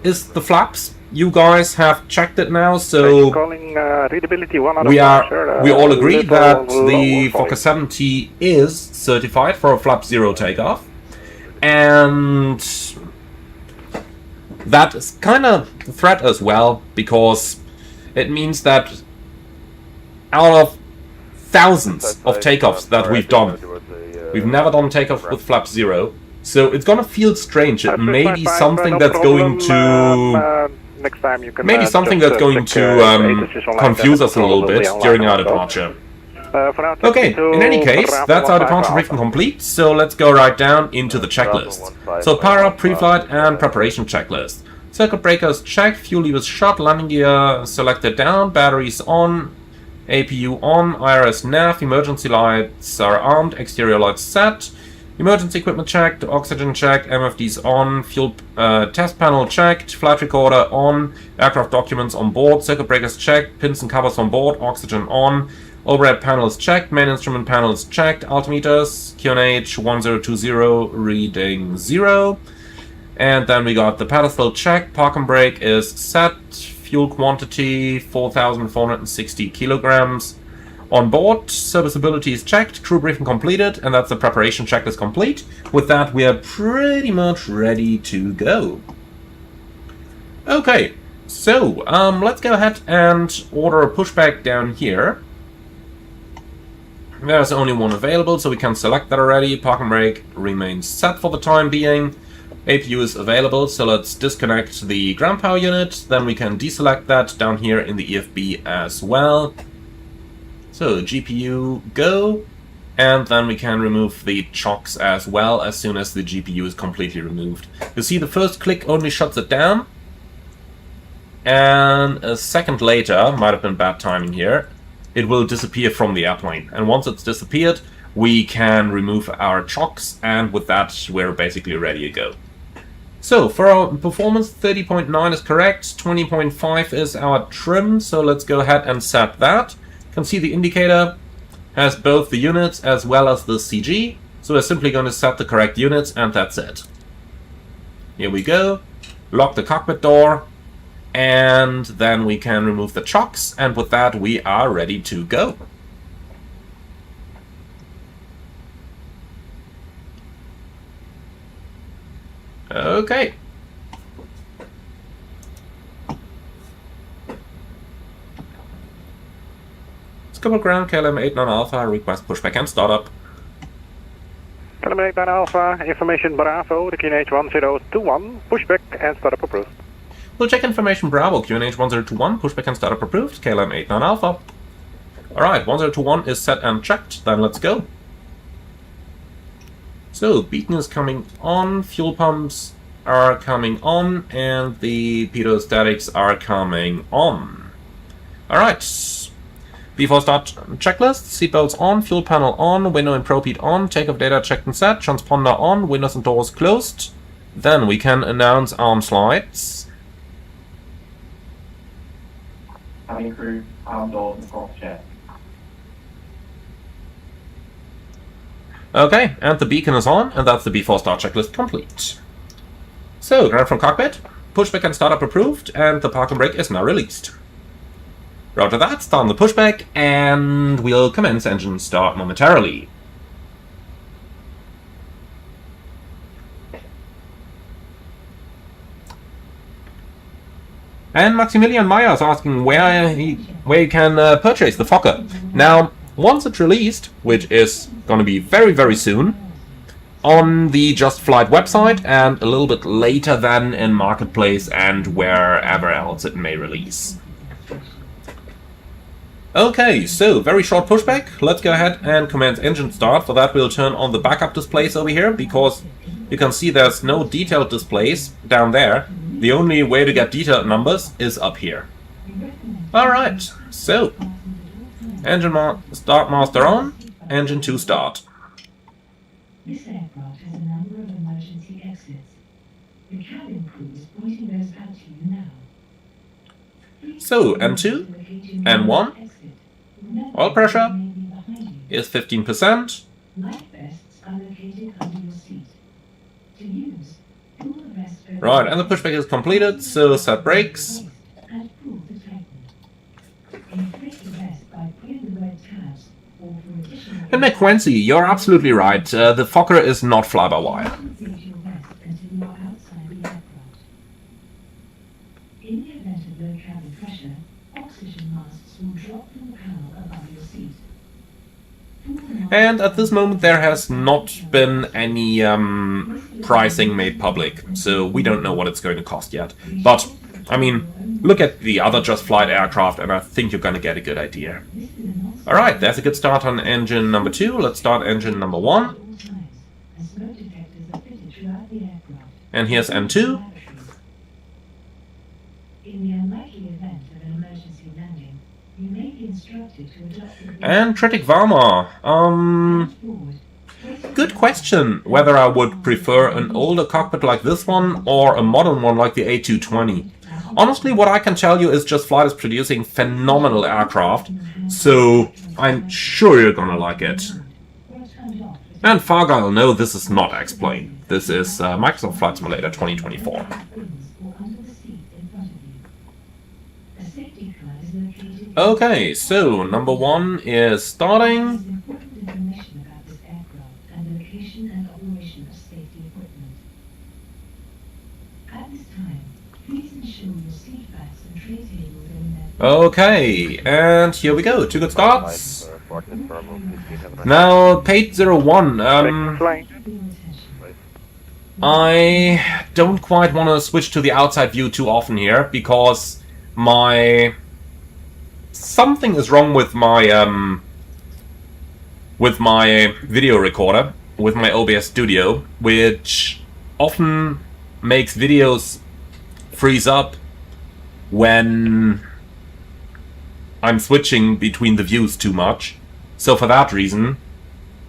is the flaps. You guys have checked it now, so we all agree that the Fokker 70 is certified for a flap 0 takeoff, and that is kind of a threat as well, because it means that out of thousands of takeoffs that we've done, we've never done takeoff with flap 0, so it's gonna feel strange. It may be something that's going to confuse us a little bit during our departure. Okay, in any case, that's our departure briefing complete, so let's go right down into the checklist. So power up, pre-flight and preparation checklist. Circuit breakers checked, fuel levers shut, landing gear selected down, batteries on, APU on, IRS nav, emergency lights are armed, exterior lights set, emergency equipment checked, oxygen checked, MFDs on, fuel test panel checked, flight recorder on, aircraft documents on board, circuit breakers checked, pins and covers on board, oxygen on, overhead panels checked, main instrument panels checked, altimeters, QNH 1020 reading 0, and then we got the pedestal checked, park and brake is set, fuel quantity 4,460 kilograms on board, serviceability is checked, crew briefing completed, and that's the preparation checklist complete. With that, we are pretty much ready to go. Okay, so let's go ahead and order a pushback down here. There's only one available, so we can select that already. Park and brake remains set for the time being. APU is available, so let's disconnect the ground power unit, then we can deselect that down here in the EFB as well. So GPU go, And then we can remove the chocks as well as soon as the GPU is completely removed. You see the first click only shuts it down. And a second later, might have been bad timing here, it will disappear from the airplane. And once it's disappeared, we can remove our chocks, and with that we're basically ready to go. So for our performance, 30.9 is correct, 20.5 is our trim, so let's go ahead and set that. You can see the indicator has both the units as well as the CG, so we're simply going to set the correct units, and that's it. Here we go, lock the cockpit door, and then we can remove the chocks, and with that we are ready to go. Okay. Scuba ground, KLM 89 Alpha, request pushback and startup. KLM 89 Alpha, information Bravo, the QNH 1021, pushback and startup approved. We'll check information Bravo, QNH 1021, pushback and startup approved, KLM 89 Alpha. Alright, 1021 is set and checked, then let's go. So, beacon is coming on, fuel pumps are coming on, and the pedostatics are coming on. Alright. Before start checklist, seatbelts on, fuel panel on, window and probe heat on, takeoff data checked and set, transponder on, windows and doors closed. Then we can announce arm slides. Cabin crew, arm doors and cross check. Okay, and the beacon is on, and that's the before start checklist complete. So, ground from cockpit, pushback and startup approved, and the parking brake is now released. Roger that, start on the pushback, and we'll commence engine start momentarily. And Maximilian Meyer is asking where you can purchase the Fokker. Now, once it's released, which is going to be very, very soon, on the Just Flight website, and a little bit later then in Marketplace and wherever else it may release. Okay, so very short pushback. Let's go ahead and commence engine start. For that we'll turn on the backup displays over here, because you can see there's no detailed displays down there. The only way to get detailed numbers is up here. Alright, so engine start master on, engine 2 start. This aircraft has a number of emergency exits. The cabin crew is pointing those out to you now. So, N2, N1, oil pressure is 15%. Life vests are located under your seat. To use, pull the vest over. Right, and the pushback is completed, so set brakes. And pull the tighten. Inflate the vest by pulling the red tabs, or for additional. And McQuency, you're absolutely right. The Fokker is not fly-by-wire. Inflate your vest until you are outside the aircraft. In the event of low cabin pressure, oxygen masks will drop from the panel above your seat. And at this moment there has not been any pricing made public, so we don't know what it's going to cost yet. But, I mean, look at the other Just Flight aircraft and I think you're going to get a good idea. Alright, there's a good start on engine number 2. Let's start engine number 1. And here's N2. In the unlikely event of an emergency landing, you may be instructed to adopt the And Tritic Varma. Good question whether I would prefer an older cockpit like this one or a modern one like the A220. Honestly, what I can tell you is Just Flight is producing phenomenal aircraft, so I'm sure you're gonna like it. And Fargile, no, this is not X-Plane. This is Microsoft Flight Simulator 2024. Okay, so number 1 is starting. Okay, and here we go. 2 good starts. Now, Pate 01. I don't quite want to switch to the outside view too often here because something is wrong with my with my video recorder, with my OBS Studio, which often makes videos freeze up when I'm switching between the views too much. So for that reason,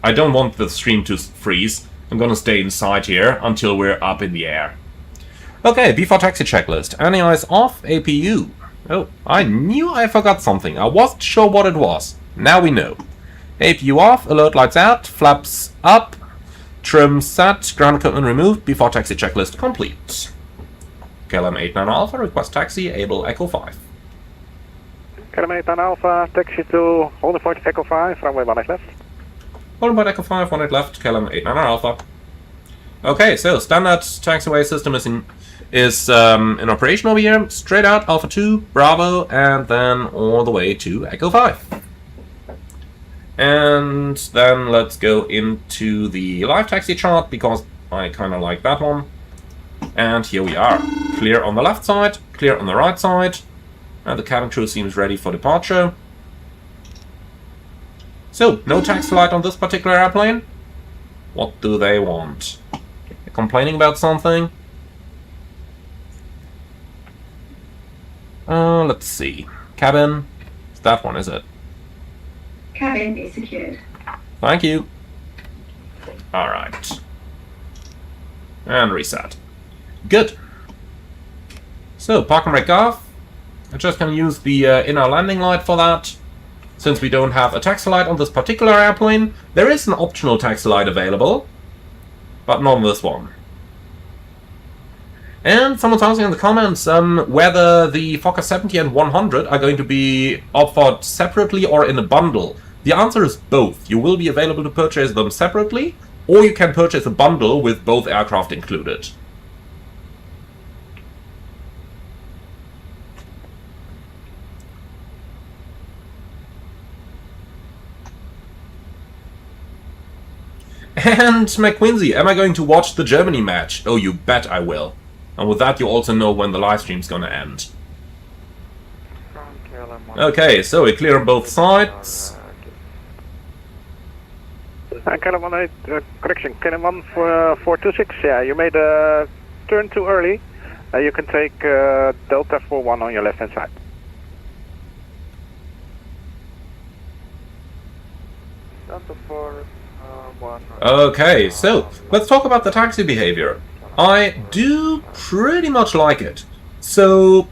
I don't want the stream to freeze. I'm gonna stay inside here until we're up in the air. Okay, before taxi checklist. Any eyes off? APU. Oh, I knew I forgot something. I wasn't sure what it was. Now we know. APU off, alert lights out, flaps up, trim set, ground equipment removed, before taxi checklist complete. KLM 89 Alpha, request taxi, able Echo 5. KLM 89 Alpha, taxi to holding point Echo 5, runway 18 left. Holding point Echo 5, 18 left, KLM 89 Alpha. Okay, so standard taxiway system is in operation over here. Straight out Alpha 2, Bravo, and then all the way to Echo 5. And then let's go into the live taxi chart, because I kind of like that one. And here we are. Clear on the left side, clear on the right side. And the cabin crew seems ready for departure. So, no taxi light on this particular airplane. What do they want? They're complaining about something? Let's see. Cabin. It's that one, is it? Cabin is secured. Thank you. Alright. And reset. Good. So, park and brake off. I'm just going to use the inner landing light for that. Since we don't have a taxi light on this particular airplane, there is an optional taxi light available, but not on this one. And someone's asking in the comments whether the Fokker 70 and 100 are going to be offered separately or in a bundle. The answer is both. You will be available to purchase them separately, or you can purchase a bundle with both aircraft included. And McQuincy, am I going to watch the Germany match? Oh, you bet I will. And with that, you also know when the live stream's gonna end. Okay, so we're clear on both sides. KLM 18, correction, KLM 426, yeah, you made a turn too early. You can take Delta 41 on your left hand side. Delta 41. Okay, so let's talk about the taxi behavior. I do pretty much like it. So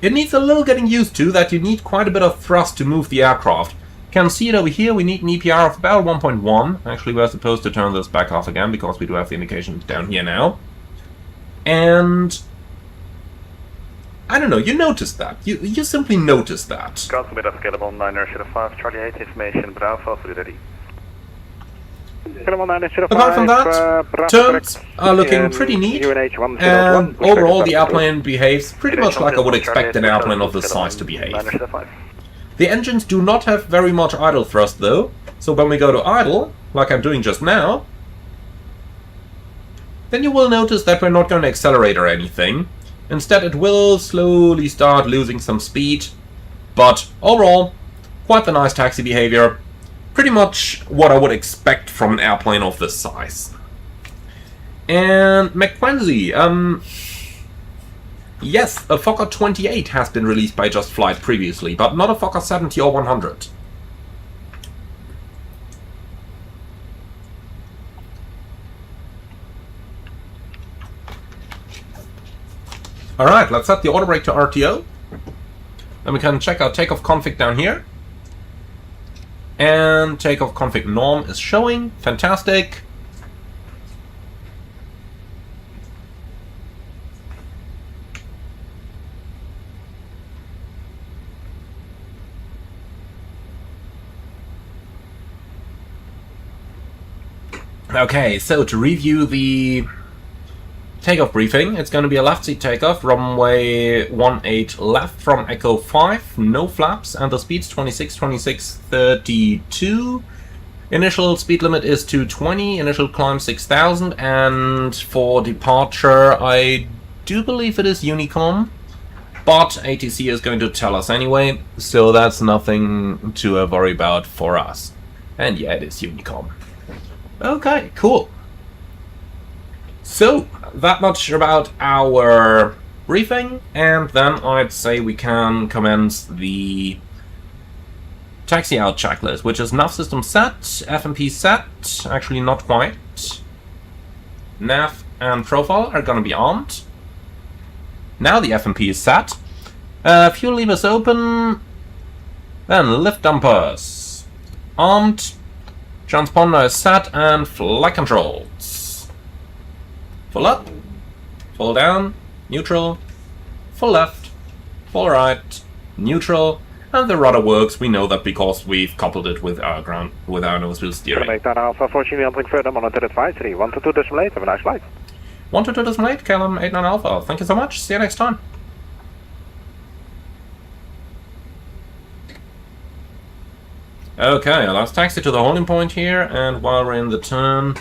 it needs a little getting used to that you need quite a bit of thrust to move the aircraft. Can see it over here, we need an EPR of about 1.1. Actually, we're supposed to turn this back off again because we do have the indications down here now. And I don't know, you noticed that. You simply noticed that. Council bit of scalable 905, Charlie 8 information, Bravo, fully ready. Apart from that, turns are looking pretty neat, and overall the airplane behaves pretty much like I would expect an airplane of this size to behave. The engines do not have very much idle thrust though, so when we go to idle, like I'm doing just now, then you will notice that we're not going to accelerate or anything. Instead it will slowly start losing some speed, but overall, quite the nice taxi behavior. Pretty much what I would expect from an airplane of this size. And McQuincy, yes, a Fokker 28 has been released by Just Flight previously, but not a Fokker 70 or 100. Alright, let's set the auto brake to RTO. Then we can check our takeoff config down here. And takeoff config norm is showing. Fantastic. Okay, so to review the takeoff briefing, it's going to be a left seat takeoff, runway 18 left from Echo 5, no flaps, and the speed's 26.26.32. Initial speed limit is 220, initial climb 6,000, and for departure I do believe it is Honeycomb, but ATC is going to tell us anyway, so that's nothing to worry about for us. And yeah, it is Honeycomb. Okay, cool. So, that much about our briefing, and then I'd say we can commence the taxi out checklist, which is nav system set, FMP set, actually not quite. Nav and profile are gonna be armed. Now the FMP is set. Fuel levers open. Then lift dampers armed. Transponder is set and flight controls. Full up, full down, neutral, full left, full right, neutral, and the rudder works. We know that because we've coupled it with our nose wheel steering. Make that Alpha, fortunately entering further, monitor advisory, 122.8, have a nice flight. 122.8, KLM 89 Alpha. Thank you so much, see you next time. Okay, let's taxi to the holding point here, and while we're in the turn,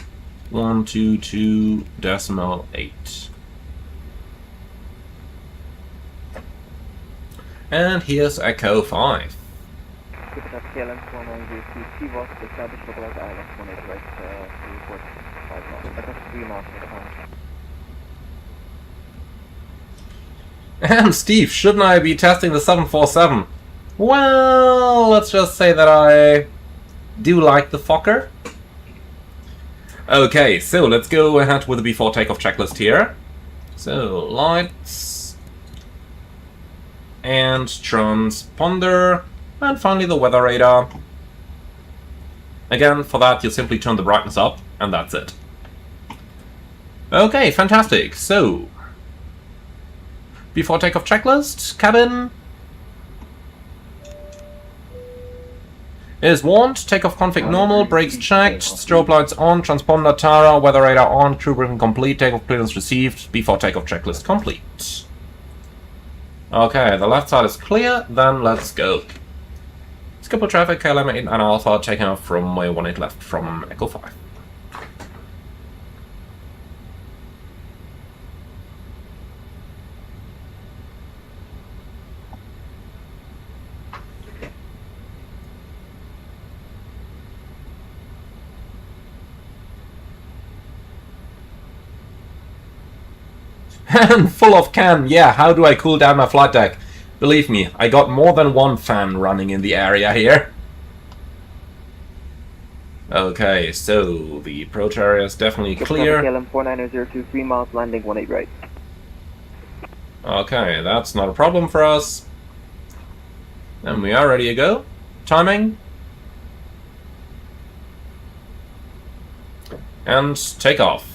122.8. And here's Echo 5. And Steve, shouldn't I be testing the 747? Well, let's just say that I do like the Fokker. Okay, so let's go ahead with the before takeoff checklist here. So, lights, and transponder, and finally the weather radar. Again, for that you simply turn the brightness up, and that's it. Okay, fantastic. So, before takeoff checklist, cabin is warned, takeoff config normal, brakes checked, strobe lights on, transponder Tara, weather radar on, crew briefing complete, takeoff clearance received, before takeoff checklist complete. Okay, the left side is clear, then let's go. Skipper traffic, KLM 89 Alpha, taking off from runway 18 left from Echo 5. And full of can, yeah, how do I cool down my flight deck? Believe me, I got more than one fan running in the area here. Okay, so the approach area is definitely clear. KLM 49002, 3 miles, landing 18 right. Okay, that's not a problem for us. And we are ready to go. Timing. And takeoff.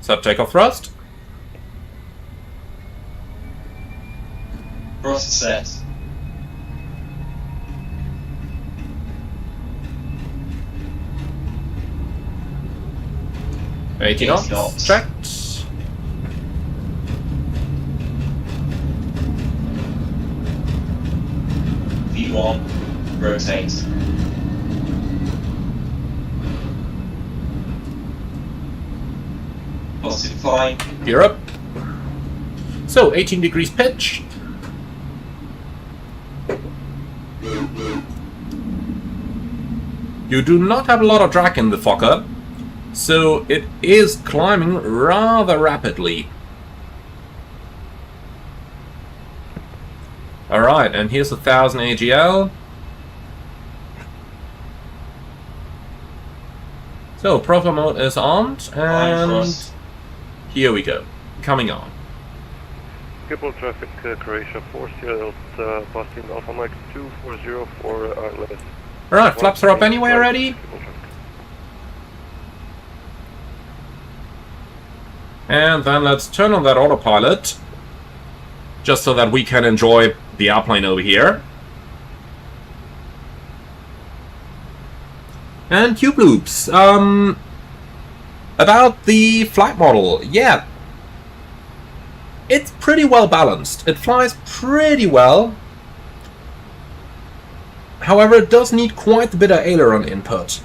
Sub takeoff thrust. Thrust set. $80 knots. Checked. V1, rotate. Positive flying. Gear up. So, 18 degrees pitch. You do not have a lot of drag in the Fokker, so it is climbing rather rapidly. Alright, and here's 1000 AGL. So, profile mode is armed, and here we go. Coming on. Skipper traffic, Croatia 40, passing Alpha Mike 240 for ILS. Alright, flaps are up anyway already. And then let's turn on that autopilot, just so that we can enjoy the airplane over here. And tube loops. About the flight model, yeah. It's pretty well balanced. It flies pretty well. However, it does need quite a bit of aileron input.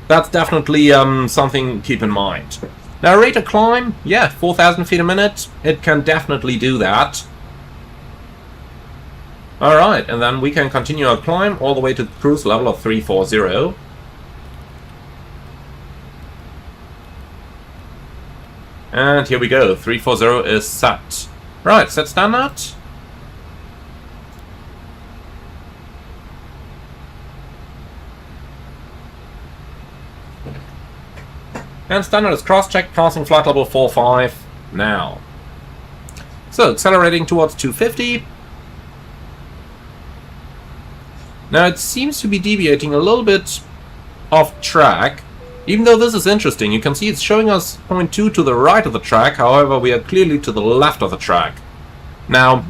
That's definitely something to keep in mind. Now, rate of climb, yeah, 4,000 feet a minute. It can definitely do that. Alright, and then we can continue our climb all the way to cruise level of 340. And here we go, 340 is set. Right, set standard. And standard is cross-check, passing flight level 45 now. So, accelerating towards 250. Now it seems to be deviating a little bit off track. Even though this is interesting, you can see it's showing us 0.2 to the right of the track, however we are clearly to the left of the track. Now,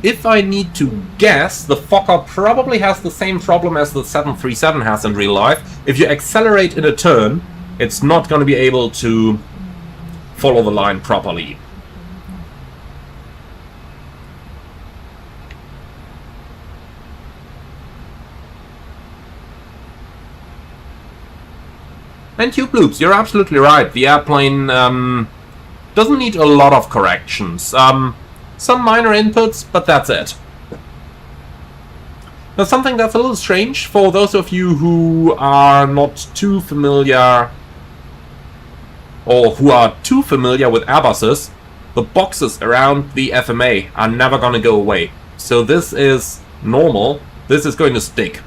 if I need to guess, the Fokker probably has the same problem as the 737 has in real life. If you accelerate in a turn, it's not going to be able to follow the line properly. And Tube Loops, you're absolutely right. The airplane doesn't need a lot of corrections. Some minor inputs, but that's it. Now, something that's a little strange for those of you who are not too familiar, or who are too familiar with Airbuses, the boxes around the FMA are never going to go away. So this is normal. This is going to stick.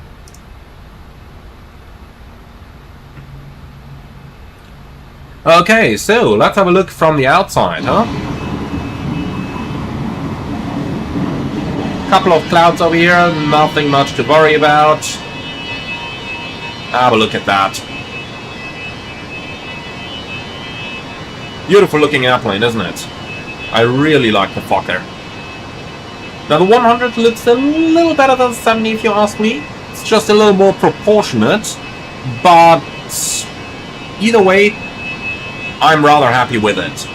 Okay, so let's have a look from the outside, huh? Couple of clouds over here, nothing much to worry about. Have a look at that. Beautiful looking airplane, isn't it? I really like the Fokker. Now the 100 looks a little better than 70 if you ask me. It's just a little more proportionate, but either way, I'm rather happy with it.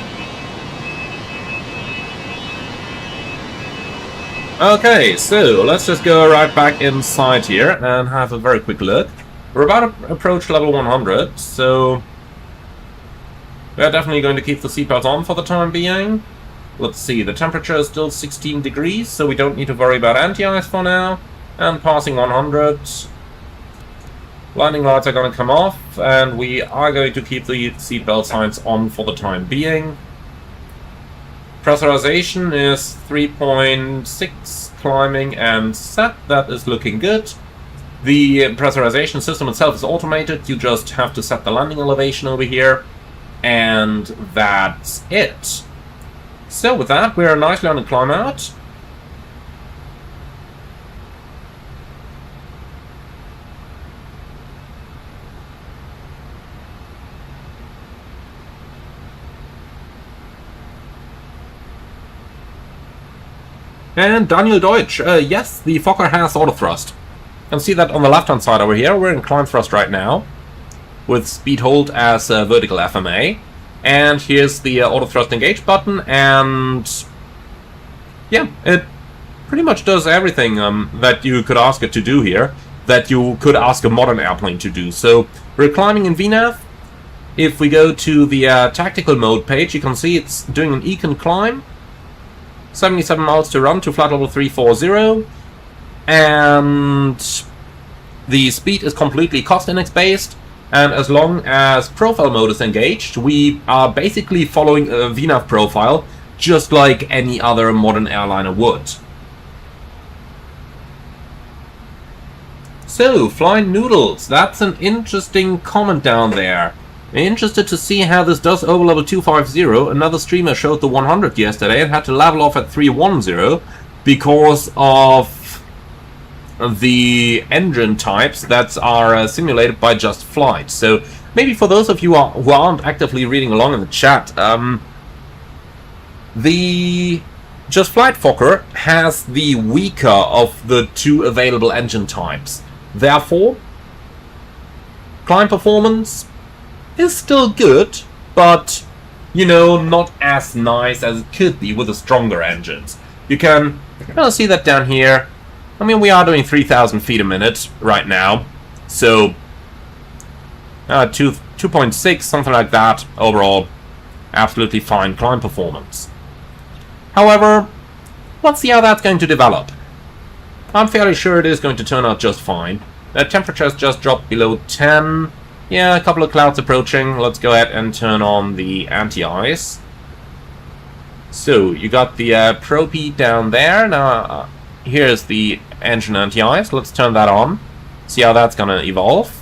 Okay, so let's just go right back inside here and have a very quick look. We're about to approach level 100, so we're definitely going to keep the seatbelt on for the time being. Let's see, the temperature is still 16 degrees, so we don't need to worry about anti-ice for now. And passing 100. Landing lights are going to come off, and we are going to keep the seatbelt signs on for the time being. Pressurization is 3.6, climbing and set. That is looking good. The pressurization system itself is automated. You just have to set the landing elevation over here, and that's it. So with that, we're nicely on the climb out. And Daniel Deutsch, yes, the Fokker has auto thrust. You can see that on the left-hand side over here. We're in climb thrust right now, with speed hold as vertical FMA. And here's the auto thrust engage button, and yeah, it pretty much does everything that you could ask it to do here, that you could ask a modern airplane to do. So we're climbing in VNAV. If we go to the tactical mode page, you can see it's doing an econ climb. 77 miles to run to flight level 340, and the speed is completely cost index based, and as long as profile mode is engaged, we are basically following a VNAV profile just like any other modern airliner would. So, Flying Noodles, that's an interesting comment down there. Interested to see how this does over level 250. Another streamer showed the 100 yesterday and had to level off at 310 because of the engine types that are simulated by Just Flight. So maybe for those of you who aren't actively reading along in the chat, the Just Flight Fokker has the weaker of the two available engine types. Therefore, climb performance is still good, but, you know, not as nice as it could be with the stronger engines. You can kind of see that down here. I mean, we are doing 3,000 feet a minute right now, so 2.6, something like that. Overall, absolutely fine climb performance. However, let's see how that's going to develop. I'm fairly sure it is going to turn out just fine. The temperature's just dropped below 10. Yeah, a couple of clouds approaching. Let's go ahead and turn on the anti-ice. So, you got the Pro-Heat down there. Now, here's the engine anti-ice. Let's turn that on. See how that's gonna evolve.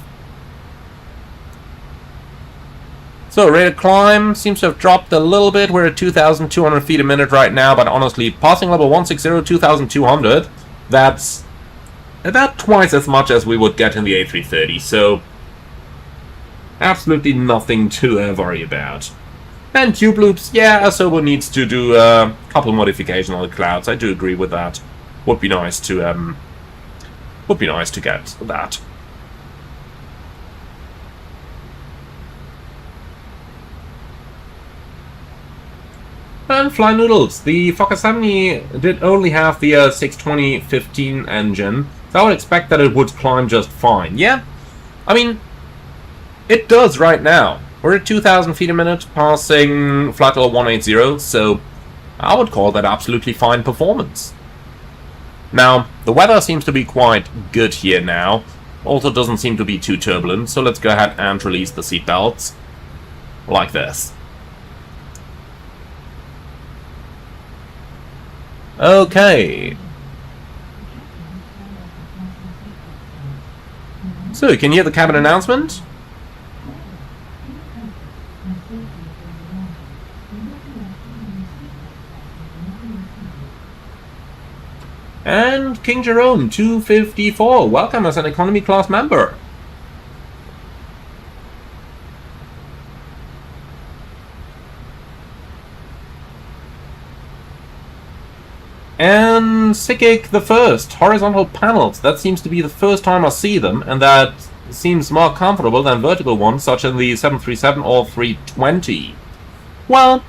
So, rate of climb seems to have dropped a little bit. We're at 2,200 feet a minute right now, but honestly, passing level 160, 2,200, that's about twice as much as we would get in the A330, so absolutely nothing to worry about. And tube loops, yeah, Asobo needs to do a couple modifications on the clouds. I do agree with that. Would be nice to get that. And Fly Noodles. The Fokker 70 did only have the 620-15 engine, so I would expect that it would climb just fine. Yeah, I mean, it does right now. We're at 2,000 feet a minute, passing flight level 180, so I would call that absolutely fine performance. Now, the weather seems to be quite good here now. Also doesn't seem to be too turbulent, so let's go ahead and release the seatbelts. Like this. Okay. So, you can hear the cabin announcement? And King Jerome, 254, welcome as an economy class member. And Sikik the First, horizontal panels. That seems to be the first time I see them, and that seems more comfortable than vertical ones, such as the 737 or 320. Well,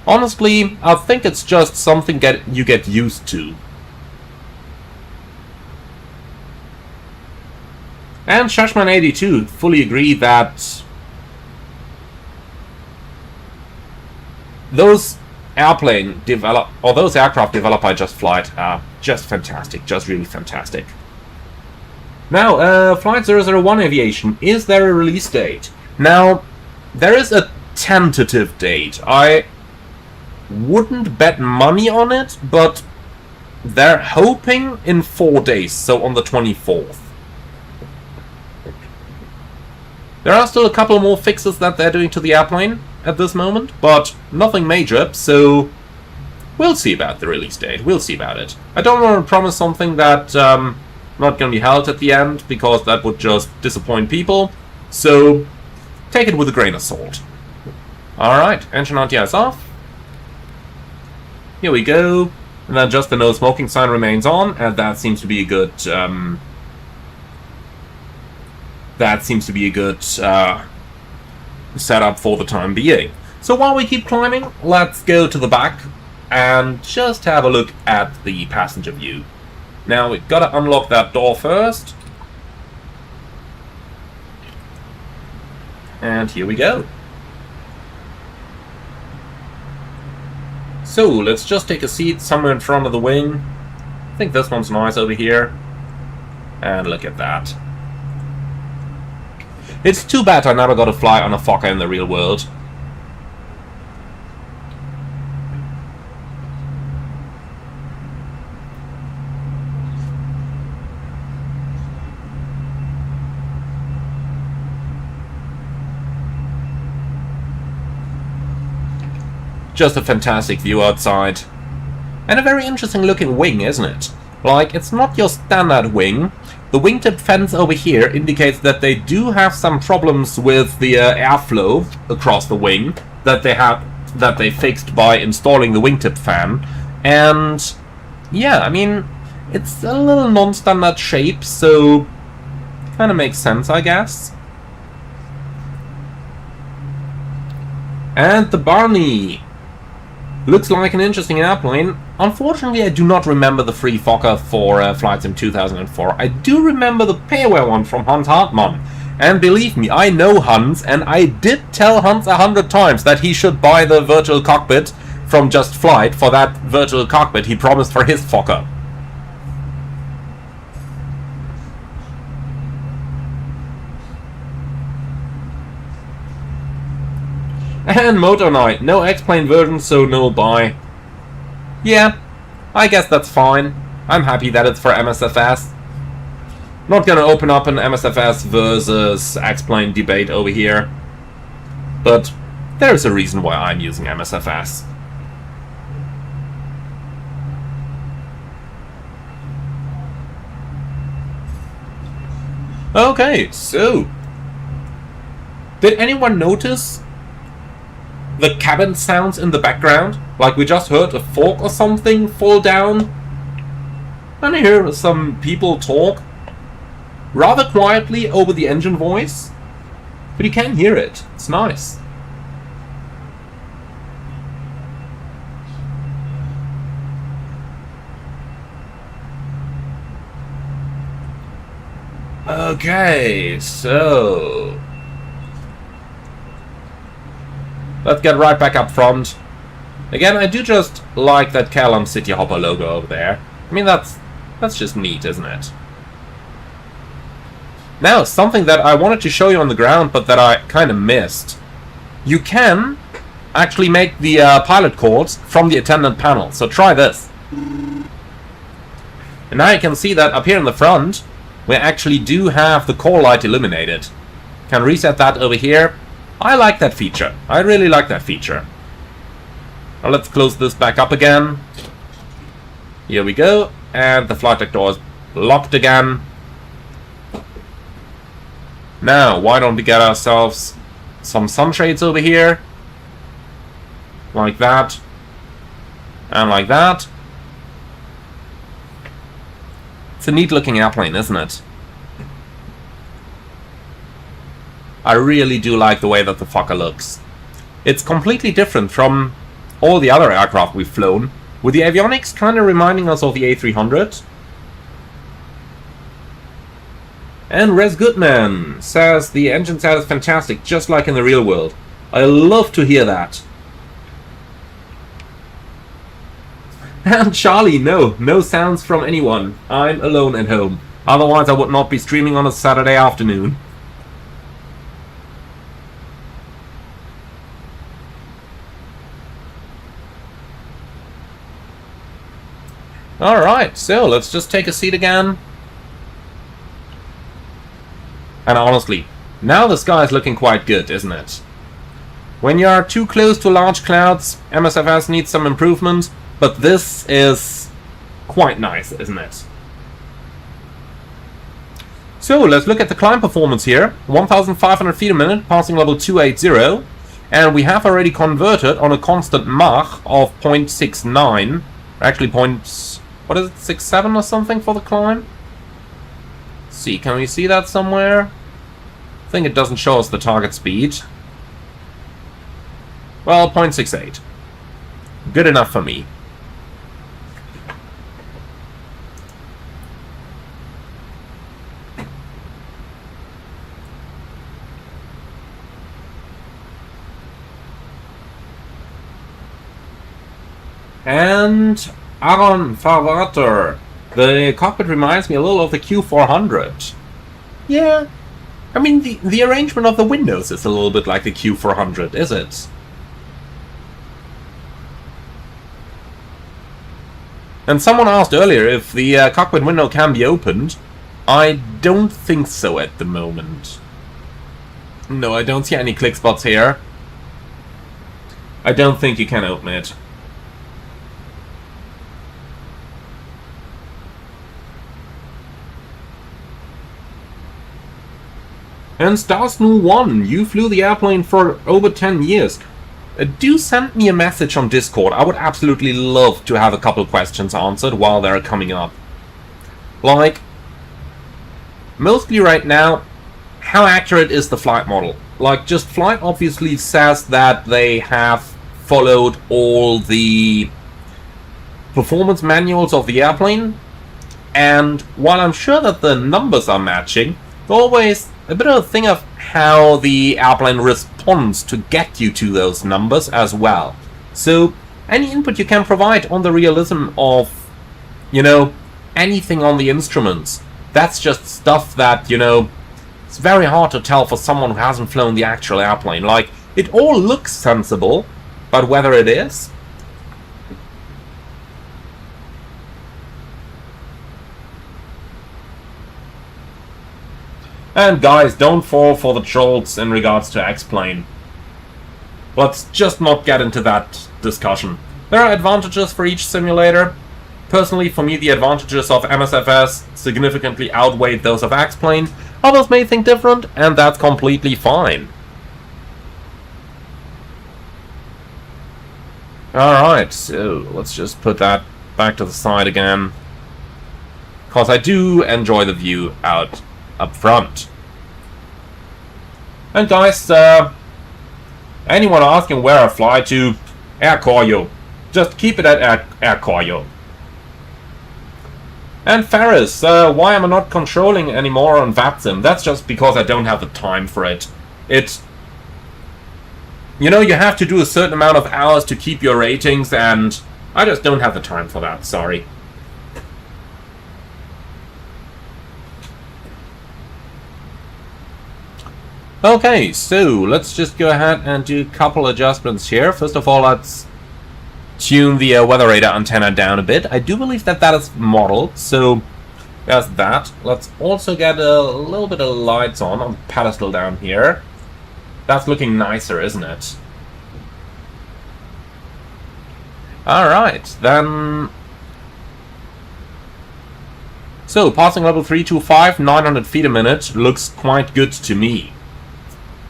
honestly, I think it's just something you get used to. And Shashman82 fully agree that those those aircraft developed by Just Flight are just fantastic, just really fantastic. Now, Flight 001 Aviation, is there a release date? Now, there is a tentative date. I wouldn't bet money on it, but they're hoping in 4 days, so on the 24th. There are still a couple more fixes that they're doing to the airplane at this moment, but nothing major, so we'll see about the release date. We'll see about it. I don't want to promise something that's not going to be held at the end, because that would just disappoint people, so take it with a grain of salt. Alright, engine anti-ice off. Here we go. And then just the no smoking sign remains on, and that seems to be a good setup for the time being. So while we keep climbing, let's go to the back and just have a look at the passenger view. Now we've got to unlock that door first. And here we go. So let's just take a seat somewhere in front of the wing. I think this one's nice over here. And look at that. It's too bad I never got to fly on a Fokker in the real world. Just a fantastic view outside. And a very interesting looking wing, isn't it? Like, it's not your standard wing. The wingtip fence over here indicates that they do have some problems with the airflow across the wing that they fixed by installing the wingtip fan. And yeah, I mean, it's a little non-standard shape, so kind of makes sense, I guess. And the Barney looks like an interesting airplane. Unfortunately, I do not remember the free Fokker for Flight Sim 2004. I do remember the pairware one from Hans Hartmann. And believe me, I know Hans, and I did tell Hans 100 times that he should buy the virtual cockpit from Just Flight for that virtual cockpit he promised for his Fokker. And Motor Knight, no X-Plane version, so no buy. Yeah, I guess that's fine. I'm happy that it's for MSFS. Not gonna open up an MSFS versus X-Plane debate over here. But there's a reason why I'm using MSFS. Okay, so... did anyone notice the cabin sounds in the background? Like we just heard a fork or something fall down? And I hear some people talk rather quietly over the engine voice. But you can hear it. It's nice. Okay, so... let's get right back up front. Again, I do just like that Callum City Hopper logo over there. I mean, that's just neat, isn't it? Now, something that I wanted to show you on the ground, but that I kind of missed. You can actually make the pilot calls from the attendant panel, so try this. And now you can see that up here in the front, we actually do have the call light illuminated. Can reset that over here. I like that feature. I really like that feature. Now let's close this back up again. Here we go. And the flight deck door is locked again. Now, why don't we get ourselves some sunshades over here? Like that. And like that. It's a neat looking airplane, isn't it? I really do like the way that the Fokker looks. It's completely different from all the other aircraft we've flown, with the avionics kind of reminding us of the A300. And Res Goodman says the engine sound is fantastic, just like in the real world. I love to hear that. And Charlie, no sounds from anyone. I'm alone at home. Otherwise I would not be streaming on a Saturday afternoon. Alright, so let's just take a seat again. And honestly, now the sky is looking quite good, isn't it? When you are too close to large clouds, MSFS needs some improvement, but this is quite nice, isn't it? So let's look at the climb performance here. 1,500 feet a minute, passing level 280. And we have already converted on a constant Mach of 0.69. Actually, what is it, 6.7 or something for the climb? Let's see, can we see that somewhere? I think it doesn't show us the target speed. Well, 0.68. Good enough for me. And Aaron Farvater. The cockpit reminds me a little of the Q400. Yeah. I mean, the arrangement of the windows is a little bit like the Q400, is it? And someone asked earlier if the cockpit window can be opened. I don't think so at the moment. No, I don't see any click spots here. I don't think you can open it. And Starsnu1, you flew the airplane for over 10 years. Do send me a message on Discord. I would absolutely love to have a couple questions answered while they're coming up. Like, mostly right now, how accurate is the flight model? Like, Just Flight obviously says that they have followed all the performance manuals of the airplane. And while I'm sure that the numbers are matching, there's always a bit of a thing of how the airplane responds to get you to those numbers as well. So, any input you can provide on the realism of, you know, anything on the instruments. That's just stuff that, you know, it's very hard to tell for someone who hasn't flown the actual airplane. Like, it all looks sensible, but whether it is... And guys, don't fall for the trolls in regards to X-Plane. Let's just not get into that discussion. There are advantages for each simulator. Personally, for me, the advantages of MSFS significantly outweigh those of X-Plane. Others may think different, and that's completely fine. Alright, so let's just put that back to the side again. Because I do enjoy the view out up front. And guys, anyone asking where I fly to, Air Koryo. Just keep it at Air Koryo. And Ferris, why am I not controlling anymore on VATSIM? That's just because I don't have the time for it. You know, you have to do a certain amount of hours to keep your ratings, and I just don't have the time for that, sorry. Okay, so let's just go ahead and do a couple adjustments here. First of all, let's tune the weather radar antenna down a bit. I do believe that that is modeled, so there's that. Let's also get a little bit of lights on the pedestal down here. That's looking nicer, isn't it? Alright, then... So, passing level 325, 900 feet a minute, looks quite good to me.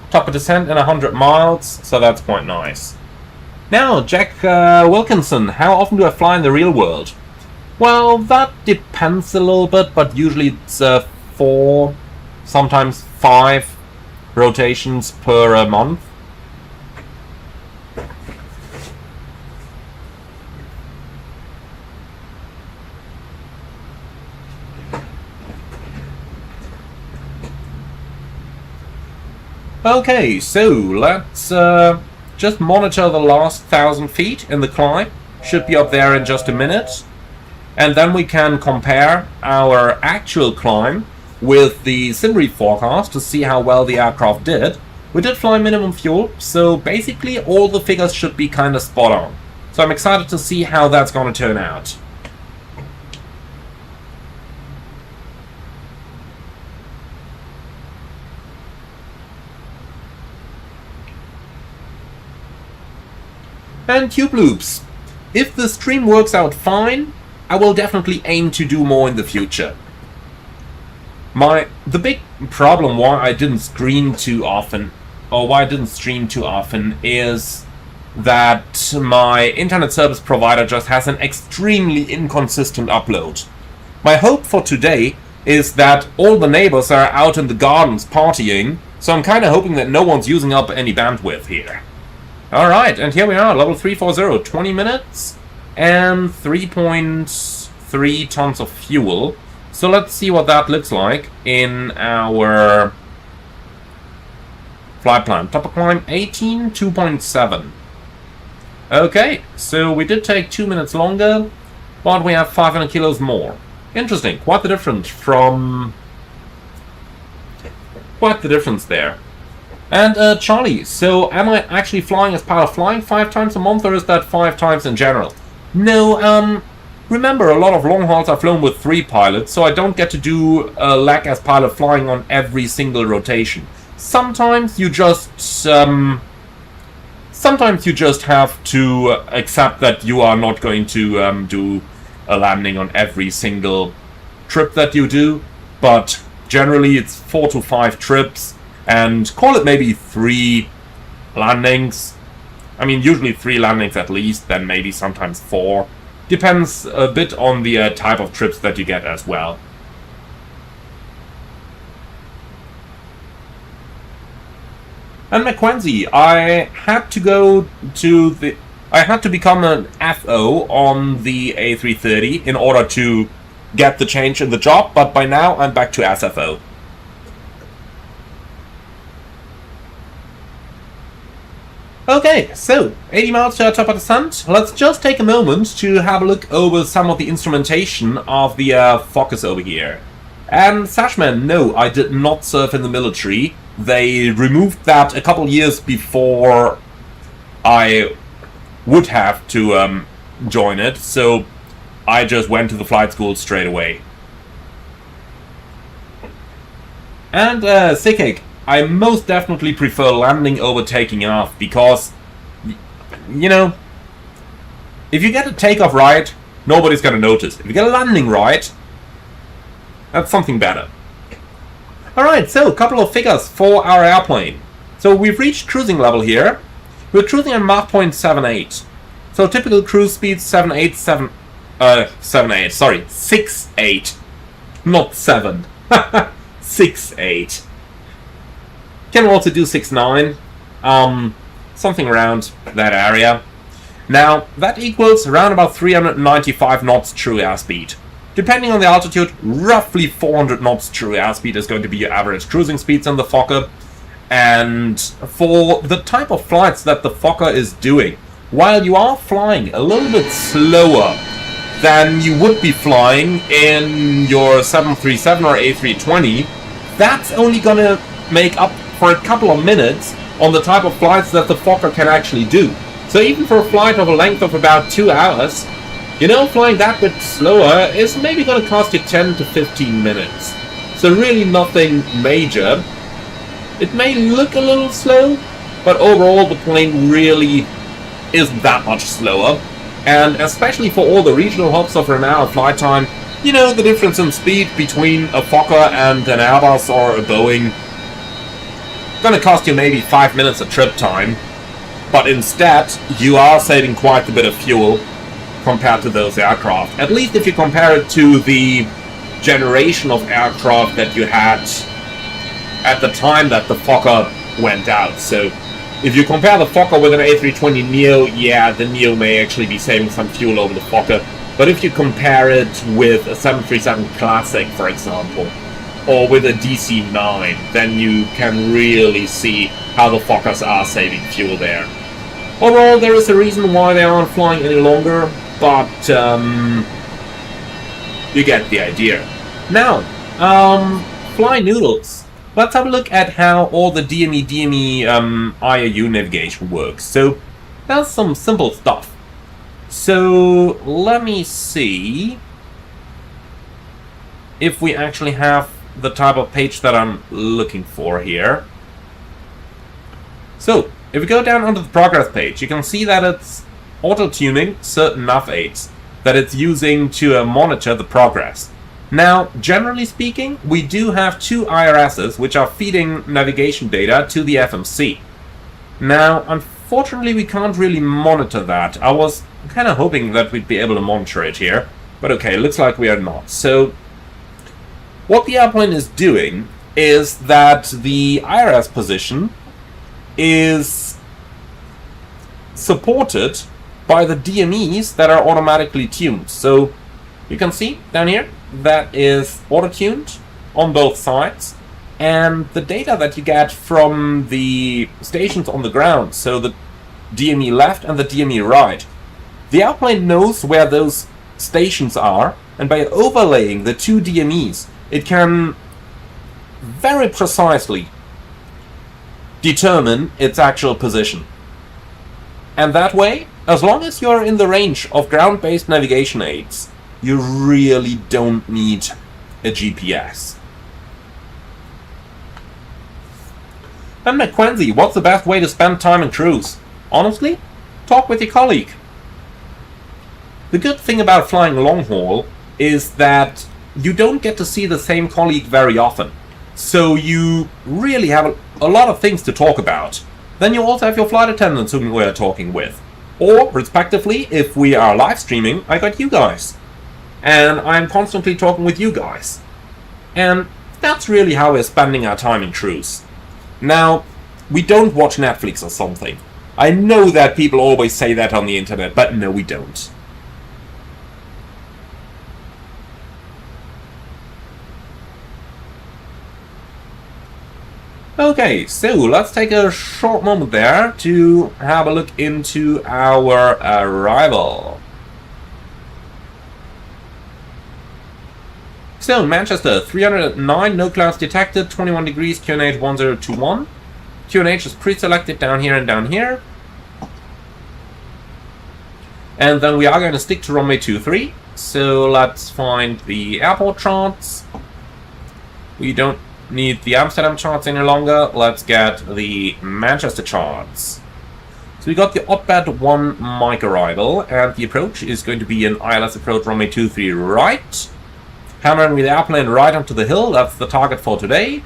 Top of descent in 100 miles, so that's quite nice. Now, Jack Wilkinson, how often do I fly in the real world? Well, that depends a little bit, but usually it's 4, sometimes 5 rotations per month. Okay, so let's just monitor the last 1,000 feet in the climb. Should be up there in just a minute. And then we can compare our actual climb with the SimRead forecast to see how well the aircraft did. We did fly minimum fuel, so basically all the figures should be kind of spot on. So I'm excited to see how that's going to turn out. And tube loops. If the stream works out fine, I will definitely aim to do more in the future. The big problem why I didn't stream too often, is that my internet service provider just has an extremely inconsistent upload. My hope for today is that all the neighbors are out in the gardens partying, so I'm kind of hoping that no one's using up any bandwidth here. Alright, and here we are, level 340, 20 minutes and 3.3 tons of fuel. So let's see what that looks like in our flight plan. Top of climb 18, 2.7. Okay, so we did take 2 minutes longer, but we have 500 kilos more. Interesting, quite the difference there. And Charlie, so am I actually flying as part of flying 5 times a month, or is that 5 times in general? No, remember a lot of long hauls I've flown with 3 pilots, so I don't get to do a leg as pilot flying on every single rotation. Sometimes you just have to accept that you are not going to do a landing on every single trip that you do, but generally it's 4 to 5 trips. And call it maybe 3 landings. I mean, usually 3 landings at least, then maybe sometimes 4. Depends a bit on the type of trips that you get as well. And Mackenzie, I had to become an FO on the A330 in order to get the change in the job, but by now I'm back to SFO. Okay, so 80 miles to our top of descent. Let's just take a moment to have a look over some of the instrumentation of the Fokkers over here. And Sashman, no, I did not serve in the military. They removed that a couple years before I would have to join it, so I just went to the flight school straight away. And Sikik, I most definitely prefer landing over taking off, because, you know, if you get a takeoff right, nobody's gonna notice. If you get a landing right, that's something better. Alright, so a couple of figures for our airplane. So we've reached cruising level here. We're cruising at Mach 0.78. So typical cruise speed 6.8. Not 7. 6.8. Can also do 6.9. Something around that area. Now, that equals around about 395 knots true airspeed. Depending on the altitude, roughly 400 knots true airspeed is going to be your average cruising speeds in the Fokker. And for the type of flights that the Fokker is doing, while you are flying a little bit slower than you would be flying in your 737 or A320, that's only gonna make up for a couple of minutes on the type of flights that the Fokker can actually do. So even for a flight of a length of about 2 hours, you know, flying that bit slower is maybe going to cost you 10 to 15 minutes. So really nothing major. It may look a little slow, but overall the plane really isn't that much slower. And especially for all the regional hops of an hour flight time, you know, the difference in speed between a Fokker and an Airbus or a Boeing gonna cost you maybe 5 minutes of trip time. But instead, you are saving quite a bit of fuel compared to those aircraft. At least if you compare it to the generation of aircraft that you had at the time that the Fokker went out. So if you compare the Fokker with an A320neo, yeah, the Neo may actually be saving some fuel over the Fokker. But if you compare it with a 737 Classic, for example, or with a DC-9, then you can really see how the Fokkers are saving fuel there. Overall, there is a reason why they aren't flying any longer, but you get the idea. Now, fly noodles. Let's have a look at how all the DME IOU navigation works. So, that's some simple stuff. So, let me see if we actually have the type of page that I'm looking for here. So, if we go down onto the progress page, you can see that it's auto-tuning certain nav aids that it's using to monitor the progress. Now, generally speaking, we do have two IRSs which are feeding navigation data to the FMC. Now, unfortunately, we can't really monitor that. I was kind of hoping that we'd be able to monitor it here, but okay, looks like we are not. So, what the airplane is doing is that the IRS position is supported by the DMEs that are automatically tuned. So you can see down here that is auto-tuned on both sides, and the data that you get from the stations on the ground, so the DME left and the DME right, the airplane knows where those stations are, and by overlaying the two DMEs it can very precisely determine its actual position. And that way, as long as you're in the range of ground-based navigation aids, you really don't need a GPS. And McQuenzie, what's the best way to spend time in cruise? Honestly, talk with your colleague. The good thing about flying long haul is that you don't get to see the same colleague very often. So you really have a lot of things to talk about. Then you also have your flight attendants whom we're talking with. Or, respectively, if we are live streaming, I got you guys. And I'm constantly talking with you guys. And that's really how we're spending our time in cruise. Now, we don't watch Netflix or something. I know that people always say that on the internet, but no, we don't. Okay, so let's take a short moment there to have a look into our arrival. So, Manchester, 309, no clouds detected, 21 degrees, QNH 1021. QNH is pre-selected down here and down here. And then we are going to stick to runway 23. So let's find the airport charts. We don't need the Amsterdam charts any longer. Let's get the Manchester charts. So we got the Hotbed 1 mic arrival, and the approach is going to be an ILS approach runway 23 right. Hammering with the airplane right onto the hill, that's the target for today.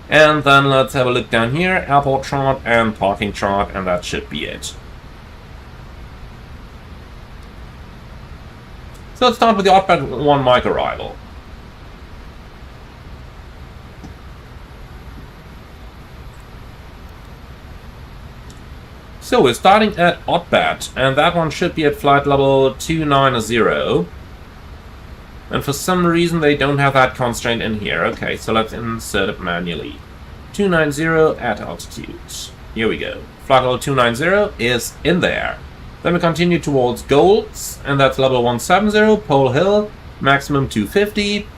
And then let's have a look down here, airport chart and parking chart, and that should be it. So let's start with the Hotbed 1 mic arrival. So we're starting at Hotbed, and that one should be at flight level 290. And for some reason they don't have that constraint in here. Okay, so let's insert it manually. 290 at altitude. Here we go. Flight level 290 is in there. Then we continue towards Golds, and that's level 170, Pole Hill, maximum 250.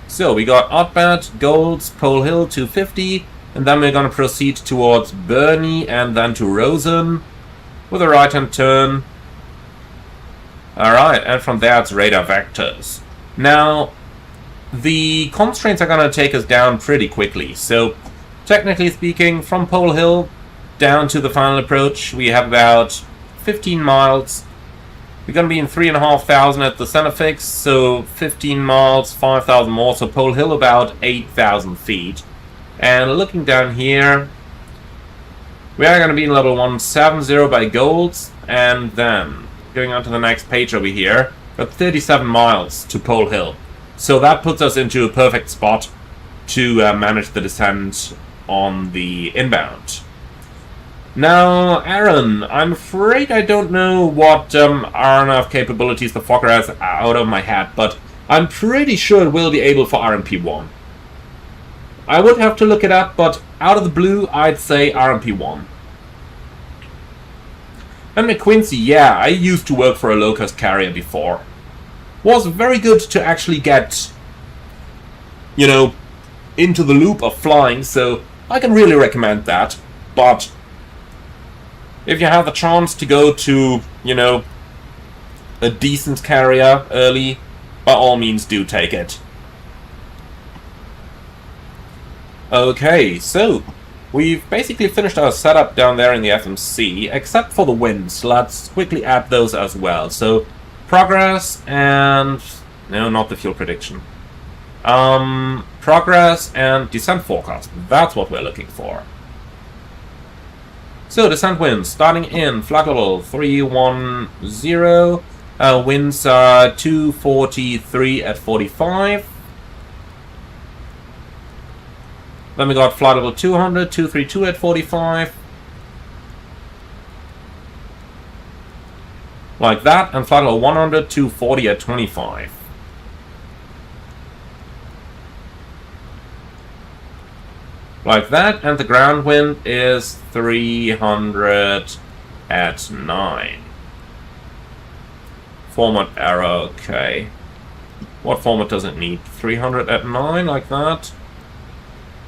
So we got Hotbed, Golds, Pole Hill, 250, and then we're going to proceed towards Burney and then to Rosen with a right-hand turn. Alright, and from there it's radar vectors. Now, the constraints are going to take us down pretty quickly, so technically speaking, from Pole Hill down to the final approach, we have about 15 miles. We're going to be in 3,500 at the center fix, so 15 miles, 5,000 more, so Pole Hill about 8,000 feet. And looking down here, we are going to be in level 170 by Golds, and then going on to the next page over here, got 37 miles to Pole Hill. So that puts us into a perfect spot to manage the descent on the inbound. Now, Aaron, I'm afraid I don't know what RNF capabilities the Fokker has out of my head, but I'm pretty sure it will be able for RMP1. I would have to look it up, but out of the blue, I'd say RMP1. And McQuincy, yeah, I used to work for a low-cost carrier before. Was very good to actually get, you know, into the loop of flying, so I can really recommend that. But if you have the chance to go to, you know, a decent carrier early, by all means do take it. Okay, so we've basically finished our setup down there in the FMC, except for the winds. Let's quickly add those as well. So, progress and... no, not the fuel prediction. Progress and descent forecast. That's what we're looking for. So, descent winds, starting in flight level 310. Winds are 243 at 45. Then we got flight level 200, 232 at 45. Like that, and flight level 100, 240 at 25. Like that, and the ground wind is 300 at 9. Format error, okay. What format does it need? 300 at 9, like that?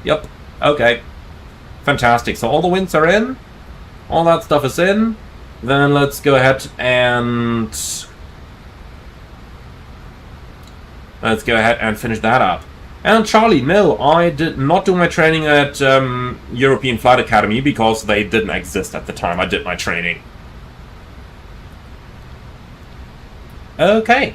Yep, okay. Fantastic, so all the winds are in. All that stuff is in. Then let's go ahead and... finish that up. And Charlie, no, I did not do my training at European Flight Academy because they didn't exist at the time I did my training. Okay.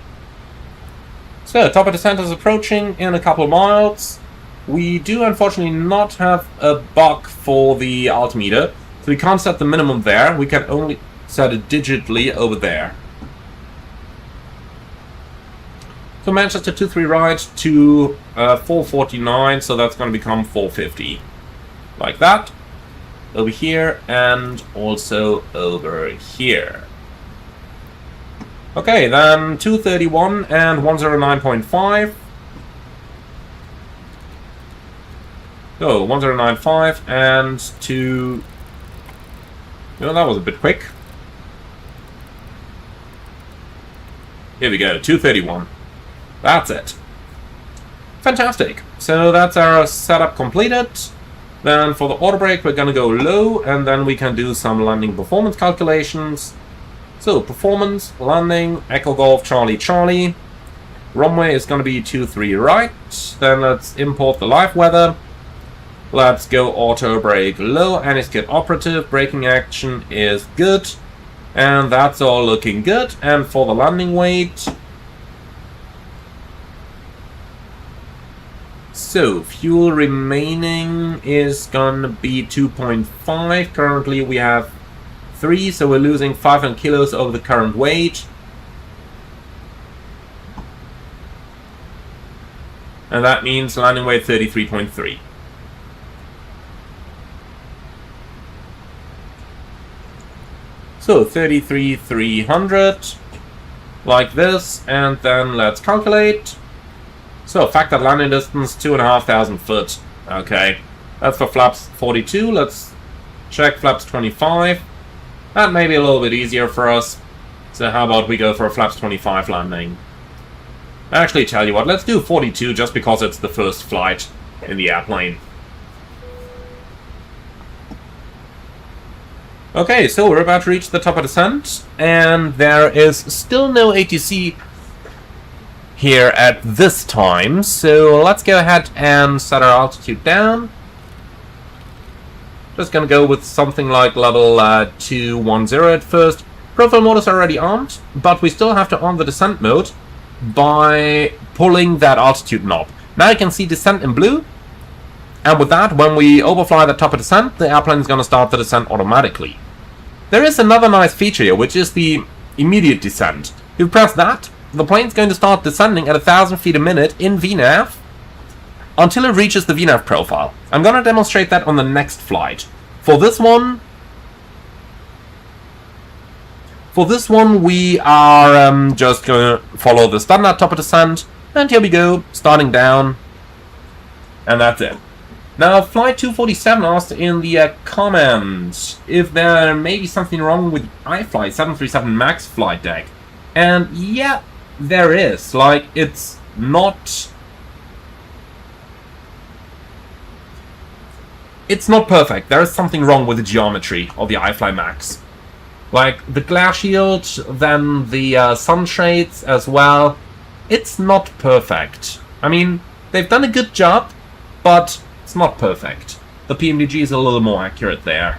So, top of descent is approaching in a couple of miles. We do unfortunately not have a buck for the altimeter, so we can't set the minimum there. We can only set it digitally over there. So Manchester 23 right to 449, so that's going to become 450. Like that. Over here and also over here. Okay, then 231 and 109.5. Go 1095 and to... Oh, that was a bit quick. Here we go, 231. That's it. Fantastic. So that's our setup completed. Then for the auto brake, we're going to go low, and then we can do some landing performance calculations. So, performance, landing, Echo Golf, Charlie, Charlie. Runway is going to be 23 right. Then let's import the live weather. Let's go auto brake low, anti-skid operative, braking action is good. And that's all looking good. And for the landing weight... So, fuel remaining is gonna be 2.5. Currently we have 3, so we're losing 500 kilos over the current weight. And that means landing weight 33.3. So 33,300, like this, and then let's calculate. So factored landing distance 2,500 foot. Okay, that's for flaps 42. Let's check flaps 25. That may be a little bit easier for us. So how about we go for a flaps 25 landing? Actually, tell you what, let's do 42 just because it's the first flight in the airplane. Okay, so we're about to reach the top of descent, and there is still no ATC here at this time, so let's go ahead and set our altitude down. Just gonna go with something like level 210 at first. Profile mode is already armed, but we still have to on the descent mode by pulling that altitude knob. Now you can see descent in blue, and with that, when we overfly the top of descent, the airplane is gonna start the descent automatically. There is another nice feature here, which is the immediate descent. If you press that, the plane's going to start descending at 1,000 feet a minute in VNAV until it reaches the VNAV profile. I'm going to demonstrate that on the next flight. For this one, we are just going to follow the standard top of descent, and here we go, starting down, and that's it. Now, Flight 247 asked in the comments if there may be something wrong with iFlight 737 MAX flight deck. And yeah, there is. Like, it's not... It's not perfect. There is something wrong with the geometry of the iFly MAX. Like, the glare shield, then the sunshades as well. It's not perfect. I mean, they've done a good job, but... it's not perfect. The PMDG is a little more accurate there.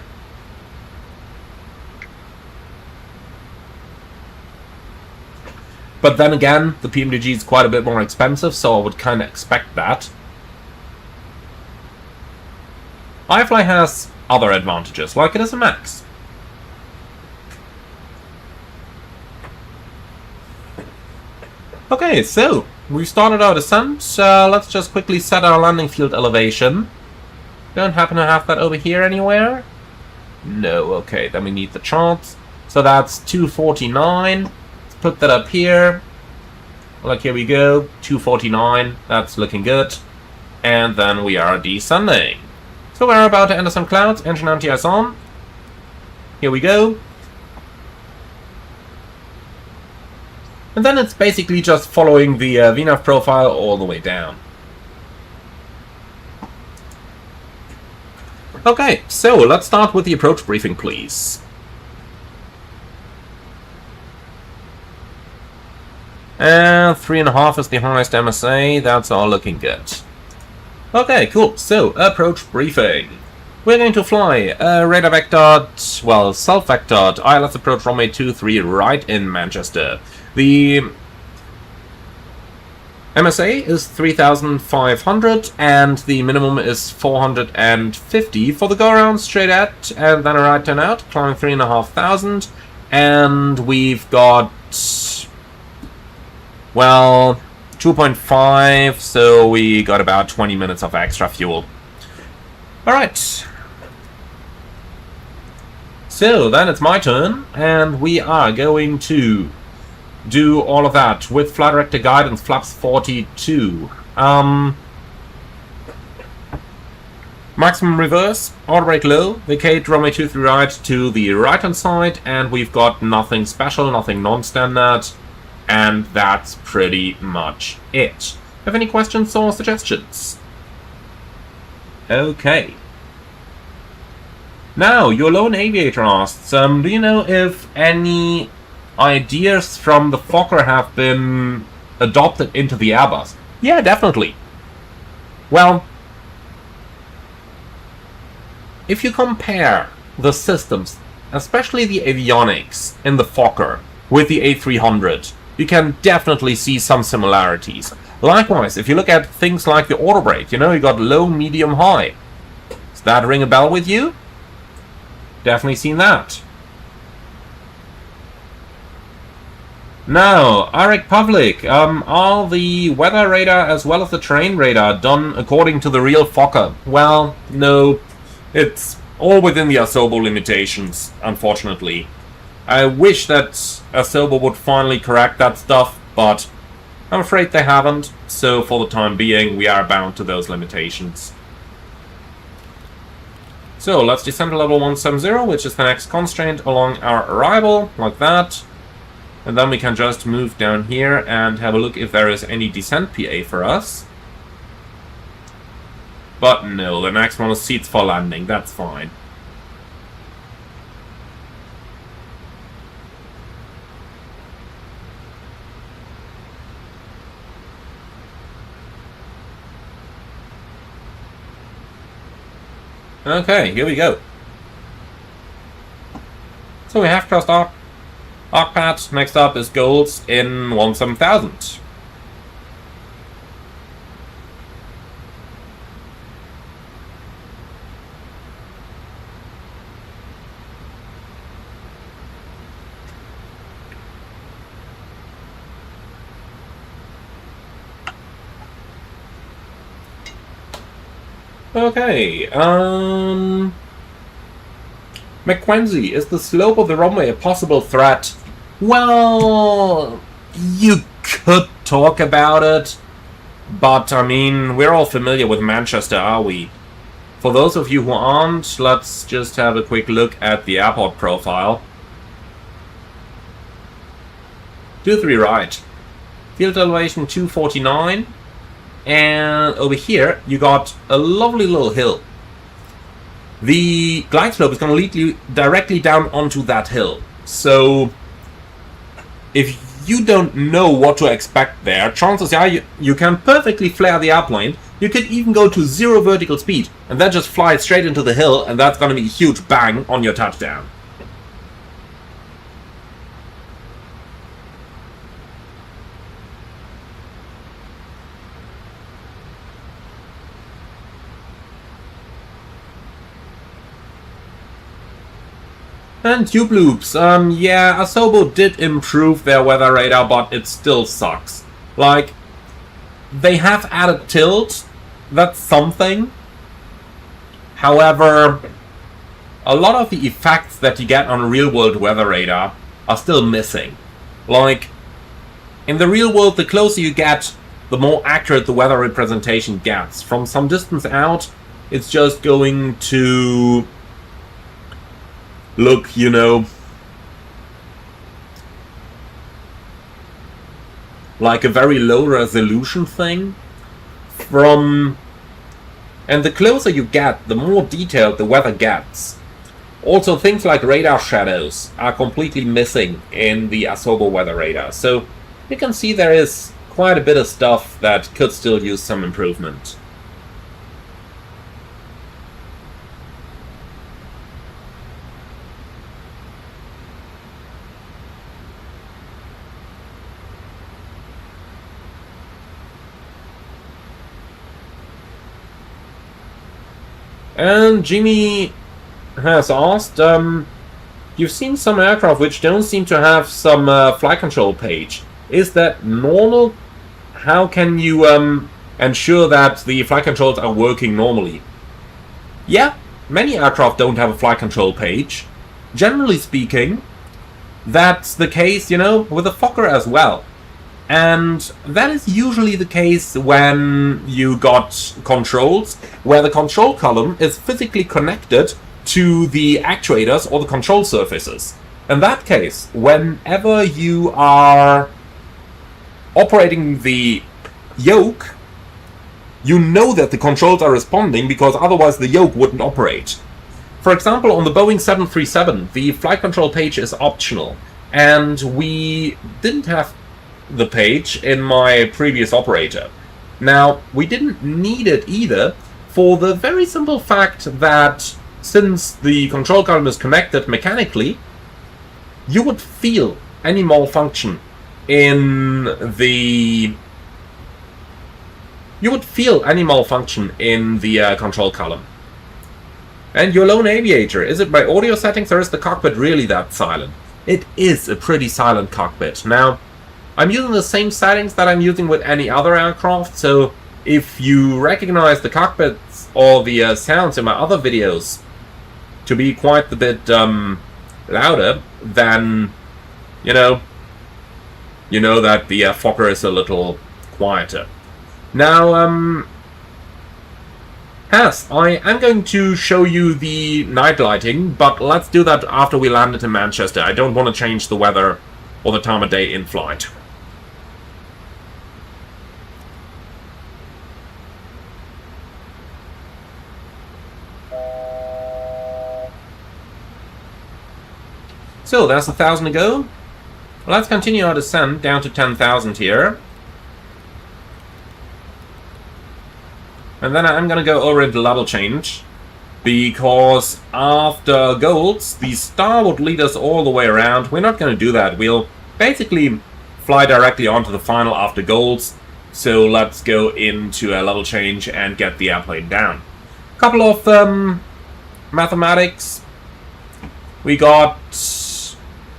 But then again, the PMDG is quite a bit more expensive, so I would kind of expect that. iFly has other advantages, like it is a MAX. Okay, so we started our descent. Let's just quickly set our landing field elevation. Don't happen to have that over here anywhere? No, okay, then we need the charts. So that's 249. Let's put that up here. Like, here we go, 249. That's looking good. And then we are descending. So we're about to enter some clouds. Engine anti-ice on. Here we go. And then it's basically just following the VNAV profile all the way down. Okay, so let's start with the approach briefing, please. And 3.5 is the highest MSA. That's all looking good. Okay, cool. So, approach briefing. We're going to fly radar vectored, well, self-vectored ILS approach runway 23 right in Manchester. The MSA is 3,500 and the minimum is 450 for the go-around straight at, and then a right turn out, climbing 3,500, and we've got, well, 2.5, so we got about 20 minutes of extra fuel. Alright. So, then it's my turn, and we are going to do all of that with flight director guidance flaps 42. Maximum reverse, auto brake low, vacate runway 23 right to the right hand side, and we've got nothing special, nothing non-standard, and that's pretty much it. Have any questions or suggestions? Okay. Now, your lone aviator asks, do you know if any ideas from the Fokker have been adopted into the Airbus? Yeah, definitely. Well, if you compare the systems, especially the avionics in the Fokker with the A300, you can definitely see some similarities. Likewise, if you look at things like the auto brake, you got low, medium, high. Does that ring a bell with you? Definitely seen that. Now, Eric Pavlik, are the weather radar as well as the terrain radar done according to the real Fokker? Well, no. It's all within the Asobo limitations, unfortunately. I wish that Asobo would finally correct that stuff, but I'm afraid they haven't, so for the time being we are bound to those limitations. So let's descend to level 170, which is the next constraint along our arrival, like that. And then we can just move down here and have a look if there is any descent PA for us. But no, the next one is seats for landing, that's fine. Okay, here we go. So we have crossed Arcpad. Next up is goals in 17000. Okay, McQuenzie, is the slope of the runway a possible threat? Well, you could talk about it, but I mean, we're all familiar with Manchester, are we? For those of you who aren't, let's just have a quick look at the airport profile. 23 right. Field elevation 249. And over here, you got a lovely little hill. The glide slope is going to lead you directly down onto that hill. So, if you don't know what to expect there, chances are you can perfectly flare the airplane. You could even go to 0 vertical speed and then just fly straight into the hill, and that's going to be a huge bang on your touchdown. And tube loops. Yeah, Asobo did improve their weather radar, but it still sucks. Like, they have added tilt, that's something. However, a lot of the effects that you get on a real-world weather radar are still missing. Like, in the real world, the closer you get, the more accurate the weather representation gets. From some distance out, it's just going to look, like a very low resolution thing. And the closer you get, the more detailed the weather gets. Also, things like radar shadows are completely missing in the Asobo weather radar. So you can see there is quite a bit of stuff that could still use some improvement. And Jimmy has asked, you've seen some aircraft which don't seem to have some flight control page. Is that normal? How can you ensure that the flight controls are working normally? Yeah, many aircraft don't have a flight control page. Generally speaking, that's the case, with the Fokker as well. And that is usually the case when you got controls, where the control column is physically connected to the actuators or the control surfaces. In that case, whenever you are operating the yoke, you know that the controls are responding because otherwise the yoke wouldn't operate. For example, on the Boeing 737, the flight control page is optional, and we didn't have the page in my previous operator. Now, we didn't need it either for the very simple fact that since the control column is connected mechanically, you would feel any malfunction in the control column. And your lone aviator, is it by audio settings or is the cockpit really that silent? It is a pretty silent cockpit. Now, I'm using the same settings that I'm using with any other aircraft, so if you recognize the cockpits or the sounds in my other videos to be quite a bit louder, then you know that the Fokker is a little quieter. Now, As I am going to show you the night lighting, but let's do that after we landed in Manchester. I don't want to change the weather or the time of day in flight. So, there's 1,000 to go. Let's continue our descent down to 10,000 here. And then I'm gonna go over into level change, because after golds, the star would lead us all the way around. We're not gonna do that. We'll basically fly directly onto the final after golds. So let's go into a level change and get the airplane down. Couple of mathematics. We got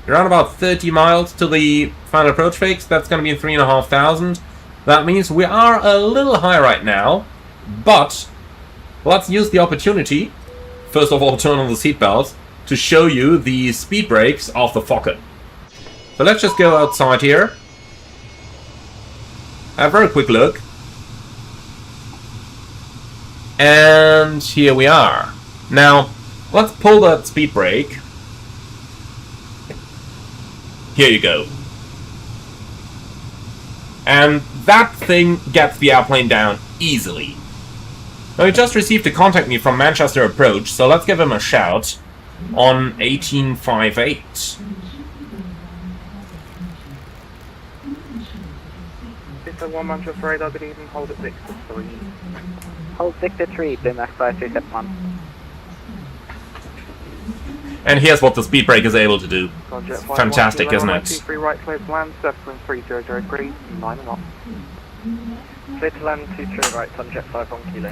around about 30 miles to the final approach fix. That's gonna be 3,500. That means we are a little high right now. But let's use the opportunity, first of all turn on the seatbelt, to show you the speed brakes of the Fokker. So let's just go outside here, have a very quick look, and here we are. Now let's pull that speed brake. Here you go. And that thing gets the airplane down easily. Now, we just received a contact me from Manchester Approach, so let's give him a shout on 1858. It's a 1 Manchester radar, good evening, hold at 6 to 3. Hold 6 to 3, Max 5271. And here's what the speed brake is able to do. Fantastic, isn't it? 23 right, clear to land, 7.300 degrees, 9 and off. Clear to land, 23 right, Sunjet 51 kilo.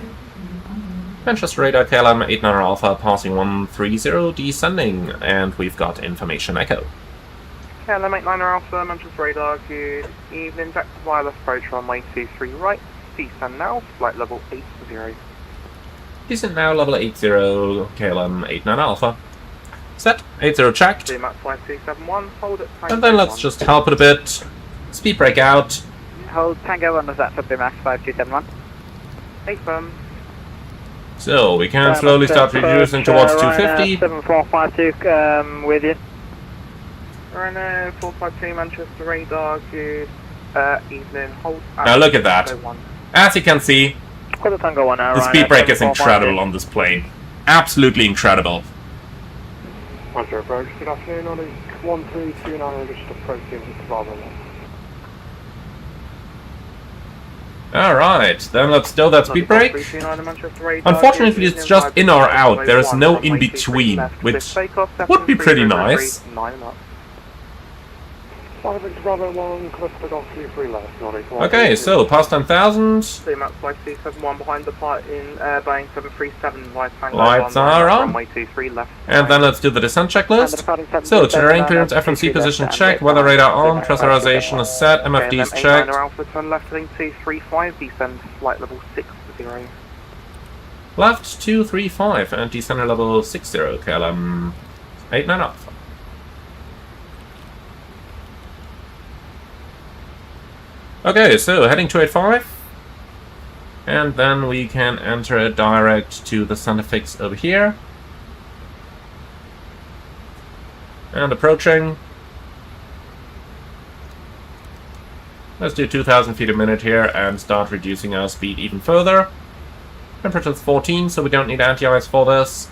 Manchester radar KLM 89 Alpha passing 130, descending, and we've got information echo. KLM 89 Alpha, Manchester radar, good evening, back to wireless approach runway 23 right, descend now, flight level 80. Descent now, level 80, KLM 89 Alpha. Set, 80 checked. Max 5271, hold at And then let's just help it a bit. Speed brake out. Hold Tango on the Zat for Max 5271. Hey, firm. So we can slowly start reducing towards 250. 7452, with you. Ryanair 452 Manchester radar, good evening, hold at Now look at that. 01. As you can see, Hold the Tango 1 now, the speed brake is incredible on this plane. Absolutely incredible. Roger, approach, good afternoon, on 1329, just approaching to Bravo 1. Alright, then let's do that speed brake. Unfortunately, it's just in or out. There is no in between, which would be pretty nice. Okay, so past 10,000. behind the part in Boeing 737 Lights are on. runway 23 left. And then let's do the descent checklist. So, terrain clearance, FMC position check, weather radar on, pressurization is set, MFD is checked. Alpha, turn left heading 235, descend flight level 60. Left 235 and descender level 60, KLM 89 Alpha. Okay, so heading 285. And then we can enter it direct to the center fix over here. And approaching. Let's do 2,000 feet a minute here and start reducing our speed even further. Temperature is 14, so we don't need anti-ice for this.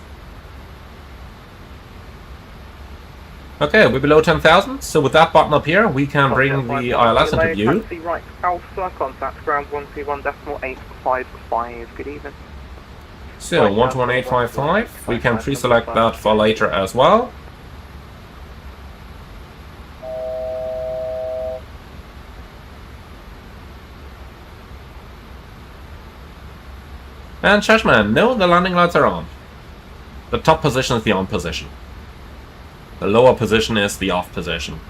Okay, we're below 10,000, so with that button up here, we can bring the ILS into view. Taxi right, Alpha, contact ground 121.855. Good evening. So, 121.855, we can pre-select that for later as well. And Shashman, no, the landing lights are on. The top position is the on position. The lower position is the off position.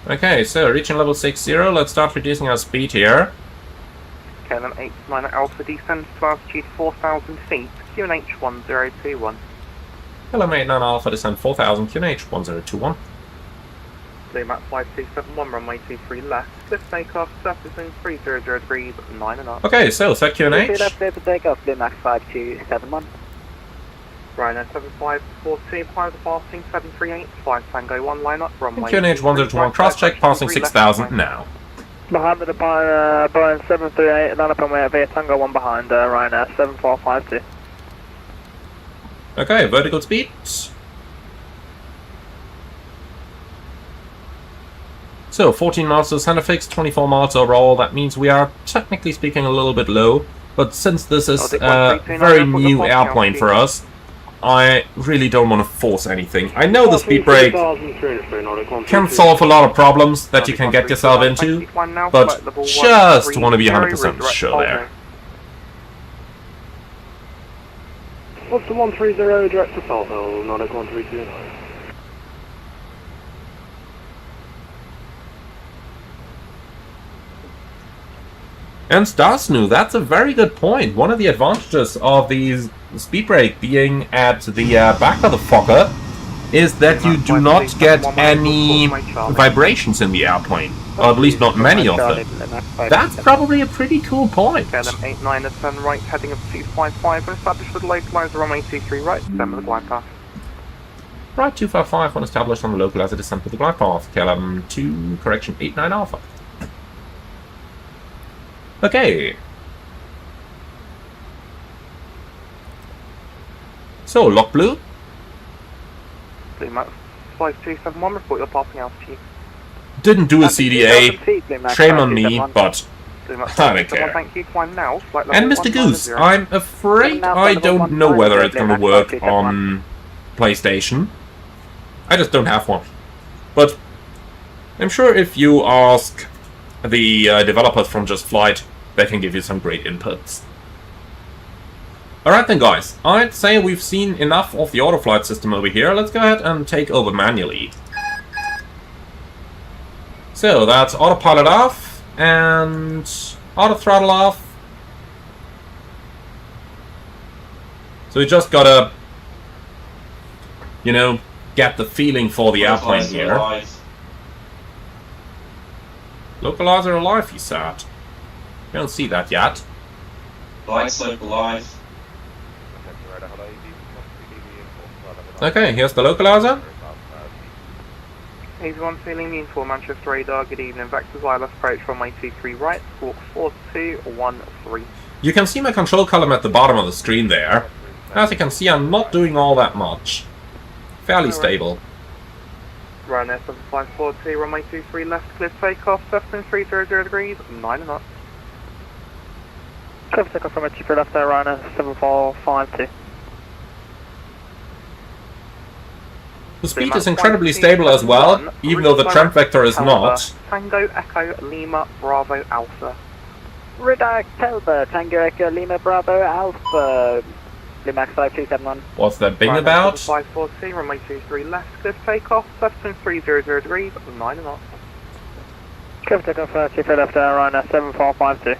Okay, so reaching level 60, let's start reducing our speed here. KLM 89 Alpha descends to altitude 4,000 feet, QNH 1021. KLM 89 Alpha descend 4,000, QNH 1021. Lima 5271, runway 23 left, cliff takeoff, surfacing 300 degrees, 9 and up. Okay, so set QNH. Left clear for takeoff, Lima 5271. Ryanair 7542, pilot passing 738, 5 Tango 1 line up, runway. QNH 1021, cross check, passing 6,000 now. Behind the Boeing 738, line up and we're via Tango 1 behind Ryanair 7452. Okay, vertical speed. So 14 miles to center fix, 24 miles overall. That means we are technically speaking a little bit low, but since this is a very new airplane for us, I really don't want to force anything. I know the speed brake can solve a lot of problems that you can get yourself into, but just want to be 100% sure there. What's the 130 direct to Throttle, Nordic 132? And Starsnu, that's a very good point. One of the advantages of the speed brake being at the back of the Fokker is that you do not get any vibrations in the airplane, or at least not many of them. That's probably a pretty cool point. KLM 89 at turn right, heading up 255, and established with localizer runway 23 right, descend with the glide path. Right, 255 when established on the localizer descent with the glide path. KLM 2, correction 89 Alpha. Okay. So, lock blue. Max 5271, report your passing altitude. Didn't do a CDA. Shame on me, but I don't care. Thank you, climb now. And Mr. Goose, I'm afraid I don't know whether it's going to work on PlayStation. I just don't have one. But I'm sure if you ask the developers from Just Flight, they can give you some great inputs. Alright then guys, I'd say we've seen enough of the autoflight system over here. Let's go ahead and take over manually. So that's autopilot off and auto throttle off. So we just gotta, you know, get the feeling for the airplane here. Localizer alive, he said. We don't see that yet. Lights localize. Okay, here's the localizer. He's one feeling mean for Manchester radar. Good evening, Vector's wireless approach from 23 right, squawk 4213. You can see my control column at the bottom of the screen there. As you can see, I'm not doing all that much. Fairly stable. Ryanair 7542, runway 23 left, clear takeoff, surfacing 300 degrees, 9 and up. Clear takeoff from 23 left there, Ryanair 7452. The speed is incredibly stable as well, even though the tramp vector is not. Tango Echo Lima Bravo Alpha. Redirect Telber, Tango Echo Lima Bravo Alpha. Limax 5271. What's that bing about? 540, runway 23 left, clear takeoff, surfacing 300 degrees, 9 and up. Clear takeoff 23 left there, Ryanair 7452.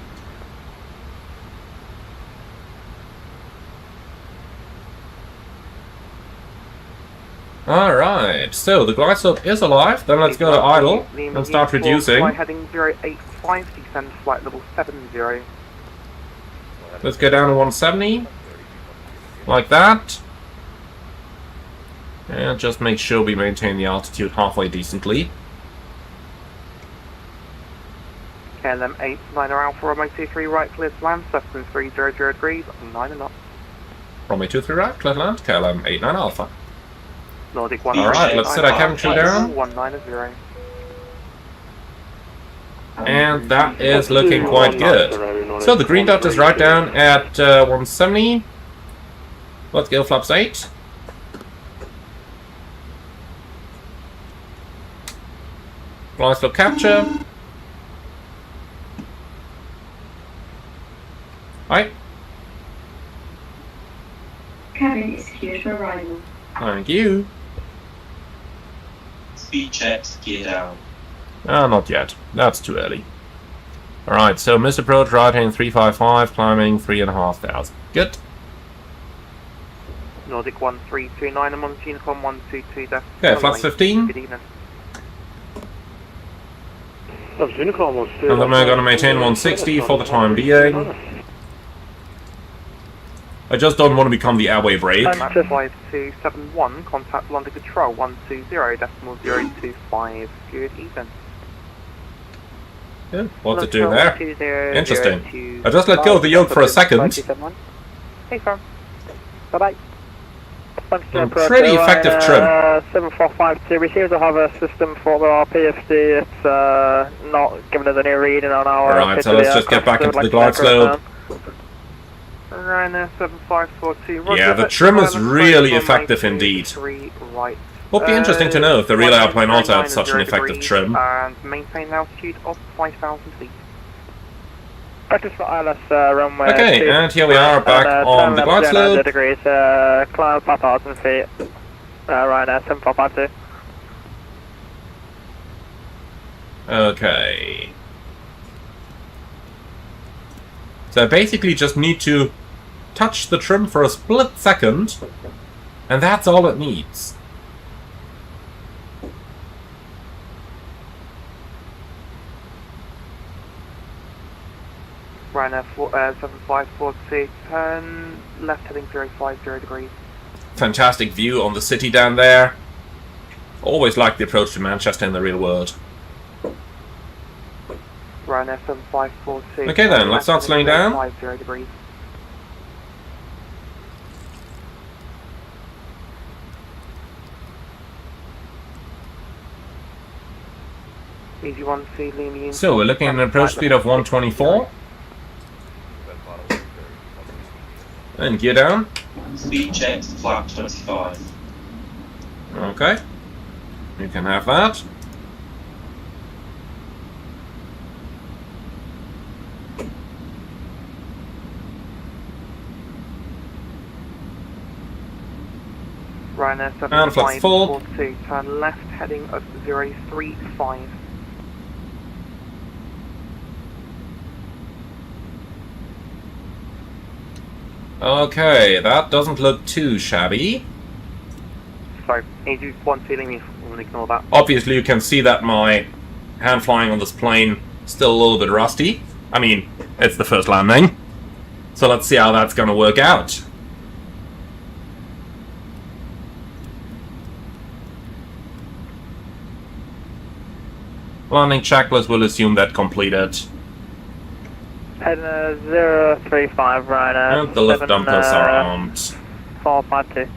Alright, so the glide slope is alive, then let's go to idle and start reducing. Fly heading 085, descend flight level 70. Let's go down to 170, like that. And just make sure we maintain the altitude halfway decently. KLM 89 Alpha, runway 23 right, clear to land, 7300 degrees, 9 knots. Runway 23 right, clear to land, KLM 89 Alpha. Nordic 1. Alright, let's set our cabin crew down. 190. And that is looking quite good. So the green dot is right down at 170. Let's go flaps 8. Glide slope capture. Hi. Cabin is cleared for arrival. Thank you. Speed checks, gear down. Ah, not yet. That's too early. Alright, so missed approach, right hand 355, climbing 3,500. Good. Nordic 1329, I'm on Honeycomb 122. Okay, flaps 15. Good evening. And then we're going to maintain 160 for the time being. I just don't want to become the airway brake. 5271, contact London Control 120.025. Good evening. Yeah, what's it doing there? Interesting. I just let go of the yoke for a second. Hey, sir. Bye-bye. Pretty effective trim. 7452, we seem to have a system for our PFD. It's not giving us any reading on our... Alright, so let's just get back into the glide slope. Ryanair 7542. Yeah, the trim is really effective indeed. Right. Would be interesting to know if the real airplane also had such an effective trim. And maintain altitude of 5,000 feet. Practice for ILS runway. Okay, 2, and here we are back on the glide slope. Degrees, climb 5,000 feet. Ryanair 7452. Okay. So I basically just need to touch the trim for a split second, and that's all it needs. Ryanair 7542, turn left heading 050 degrees. Fantastic view on the city down there. Always like the approach to Manchester in the real world. Ryanair 7542. Okay then, let's start slowing down. 50 degrees. Easy 1C, lean. So we're looking at an approach speed of 124. And gear down. Speed checks, flap 25. Okay. You can have that. Ryanair And flaps full. 7542, turn left heading of 035. Okay, that doesn't look too shabby. Sorry, Easy 1C, lean, we'll ignore that. Obviously you can see that my hand flying on this plane is still a little bit rusty. I mean, it's the first landing. So let's see how that's gonna work out. Landing checklist will assume that completed. Heading 035 Ryanair. And the lift dumpers are armed. 452.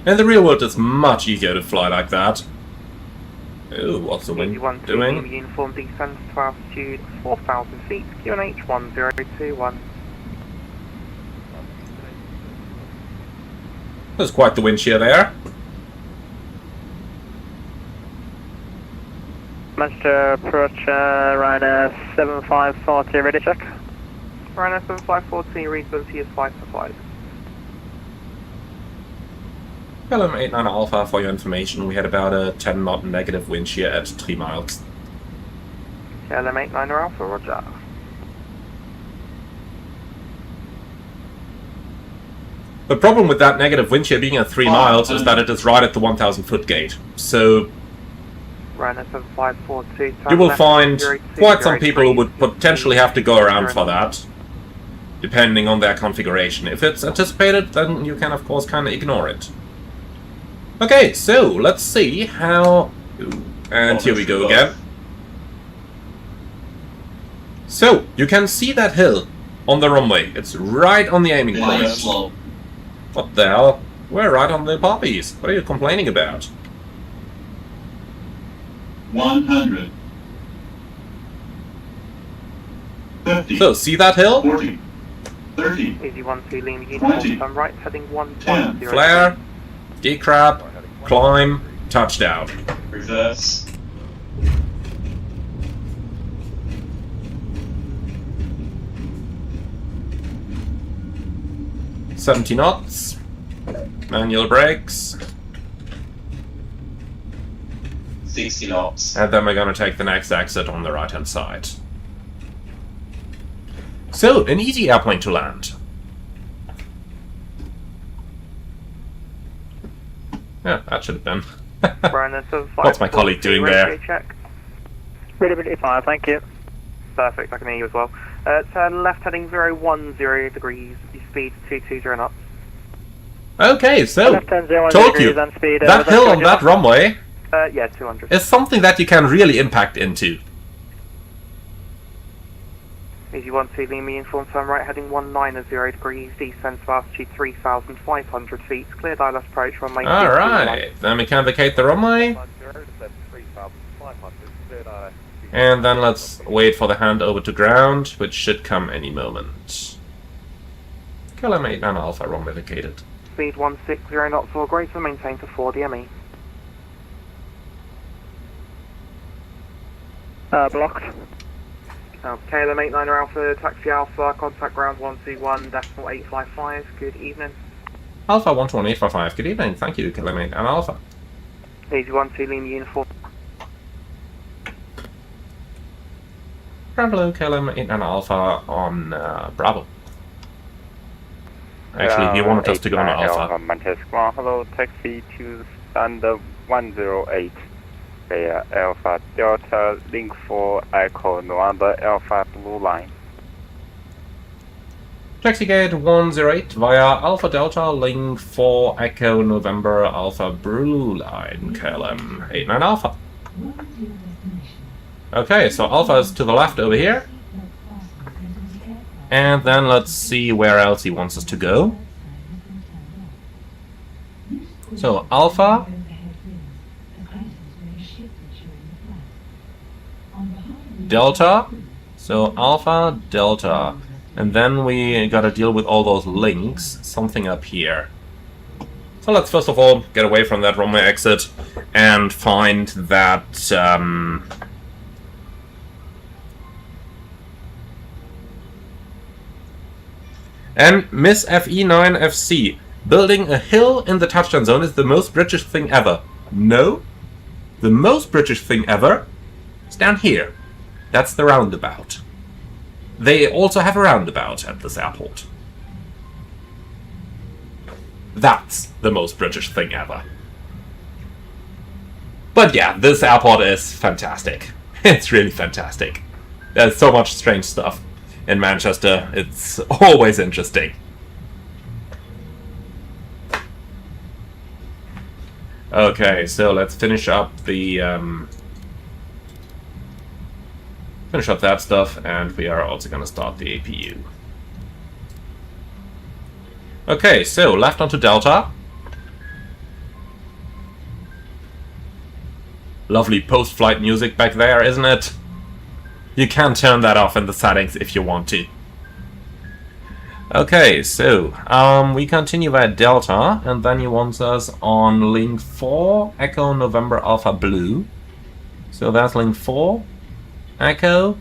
In the real world, it's much easier to fly like that. Ooh, what's the wind doing? Uniform descent to altitude 4,000 feet, QNH 1021. There's quite the wind shear there. Manchester approach Ryanair 7540, ready check. Ryanair 7540, readability is 5 for 5. KLM 89 Alpha, for your information, we had about a 10 knot negative wind shear at 3 miles. KLM 89 Alpha, roger. The problem with that negative wind shear being at 3 miles is that it is right at the 1,000 foot gate. So Ryanair 7542. you will find quite some people who would potentially have to go around for that, depending on their configuration. If it's anticipated, then you can of course kind of ignore it. Okay, so let's see how... And here we go again. So, you can see that hill on the runway. It's right on the aiming point. What the hell? We're right on the poppies. What are you complaining about? 100. 50. So, see that hill? 40. 30. Easy 12 lean uniform, turn right, heading 110. Flare, decrab, climb, touchdown. Reverse. $70 knots. Manual brakes. 60 knots. And then we're gonna take the next exit on the right hand side. So, an easy airplane to land. Yeah, that should have been. What's my colleague doing there? Check. Really 5, thank you. Perfect, I can hear you as well. Turn left heading 010 degrees, the speed 220 knots. Okay, so, Left turn 010 told degrees you, and speed, that hill on that runway Yeah, 200. is something that you can really impact into. Easy 12 lean uniform, turn right heading 190 degrees, descent to altitude 3,500 feet, clear ILS approach runway. Alright, then we can vacate the runway. And then let's wait for the handover to ground, which should come any moment. KLM 89 Alpha, runway vacated. Speed 160 knots or greater, maintain to 4 DME. Blocked. KLM 89 Alpha, taxi Alpha, contact ground 121.855, good evening. Alpha 11855, good evening, thank you, KLM 89 Alpha. Easy 12 lean uniform. Bravo, KLM 89 Alpha on Bravo. Actually, he wanted us to go on Alpha. Manchester, hello, taxi to Thunder 108. Alpha Delta Link 4 Echo November Alpha Blue Line. Taxi gate 108 via Alpha Delta Link 4 Echo November Alpha Blue Line, KLM 89 Alpha. Okay, so Alpha is to the left over here. And then let's see where else he wants us to go. So Alpha, Delta, so Alpha, Delta, and then we gotta deal with all those links, something up here. So let's first of all get away from that runway exit and find that and Miss FE9FC, building a hill in the touchdown zone is the most British thing ever. No, the most British thing ever is down here. That's the roundabout. They also have a roundabout at this airport. That's the most British thing ever. But yeah, this airport is fantastic. It's really fantastic. There's so much strange stuff in Manchester. It's always interesting. Okay, so let's finish up the finish up that stuff, and we are also going to start the APU. Okay, so left onto Delta. Lovely post-flight music back there, isn't it? You can turn that off in the settings if you want to. Okay, so we continue at Delta, and then he wants us on link 4, Echo November Alpha Blue. So that's link 4, Echo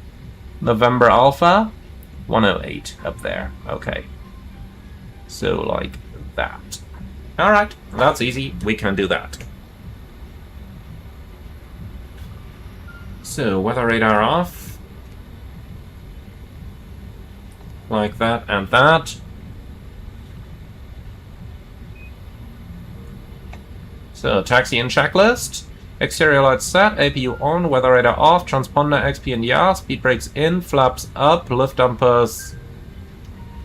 November Alpha 108 up there. Okay, so like that. Alright, that's easy, we can do that. So weather radar off. Like that and that. So, taxi in checklist. Exterior lights set, APU on, weather radar off, transponder XP in the R, speed brakes in, flaps up, lift dampers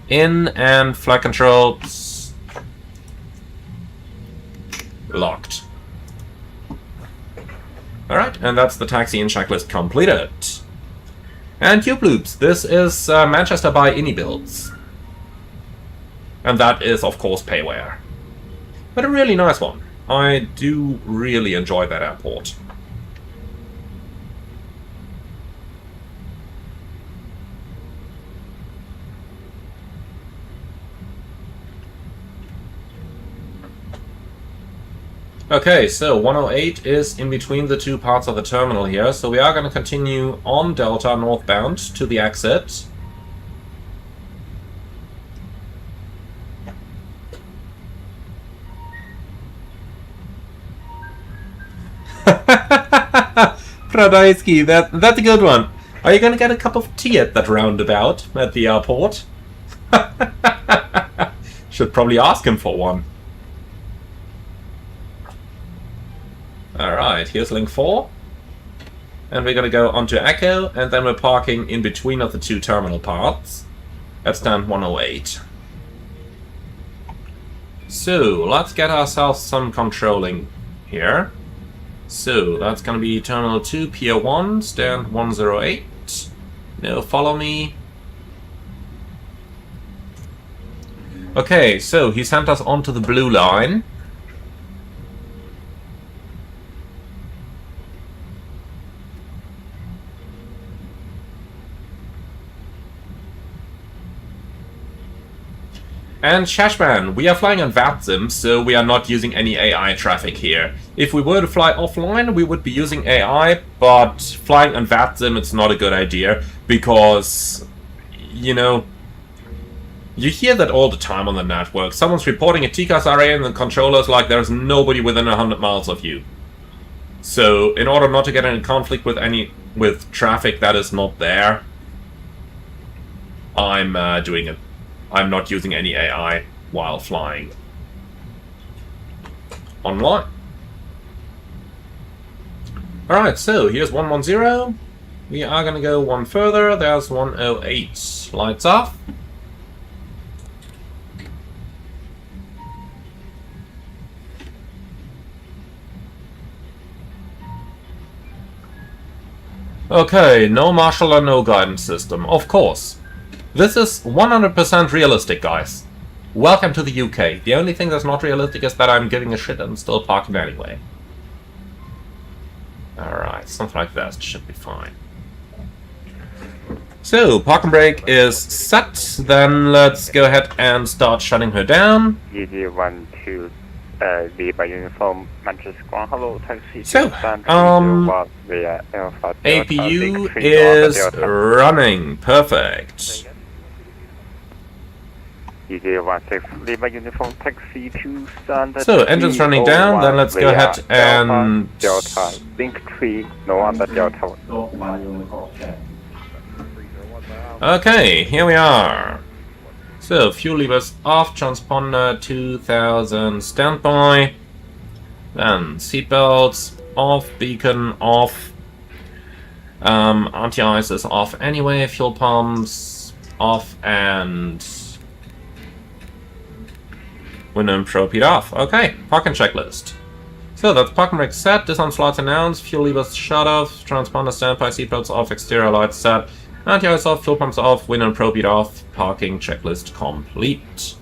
in, and flight control locked. Alright, and that's the taxi in checklist completed. And Cube Loops, this is Manchester by Builds. And that is, of course, payware. But a really nice one. I do really enjoy that airport. Okay, so 108 is in between the two parts of the terminal here, so we are going to continue on Delta northbound to the exit. Pradaisky, that's a good one. Are you gonna get a cup of tea at that roundabout at the airport? Should probably ask him for one. Alright, here's link 4. And we're gonna go onto Echo, and then we're parking in between of the two terminal parts at stand 108. So, let's get ourselves some controlling here. So, that's going to be Terminal 2, Pier 1, stand 108. Now, follow me. Okay, so he sent us onto the blue line. And Shashman, we are flying on VATSIM, so we are not using any AI traffic here. If we were to fly offline, we would be using AI, but flying on VATSIM, it's not a good idea, because, you know, you hear that all the time on the network. Someone's reporting a TCAS array and the controller's like, there's nobody within 100 miles of you. So, in order not to get in conflict with traffic that is not there, I'm not using any AI while flying online. Alright, so here's 110. We are going to go one further. There's 108. Lights off. Okay, no marshal and no guidance system. Of course. This is 100% realistic, guys. Welcome to the UK. The only thing that's not realistic is that I'm giving a shit and still parking anyway. Alright, something like that should be fine. So, parking brake is set. Then let's go ahead and start shutting her down. GD12, lead by uniform, Manchester Ground, hello, taxi. So, APU is running. Perfect. So, engine's running down, then let's go ahead and... Delta, link 3, no under Delta. Okay, here we are. So, fuel levers off, transponder 2000 standby. Then, seatbelts off, beacon off. Anti-ice is off anyway, fuel pumps off, and... window and propede off. Okay, parking checklist. So that's parking brake set, disarm slots announced, fuel levers shut off, transponder standby, seatbelts off, exterior lights set, anti-ice off, fuel pumps off, window and propede off, parking checklist complete.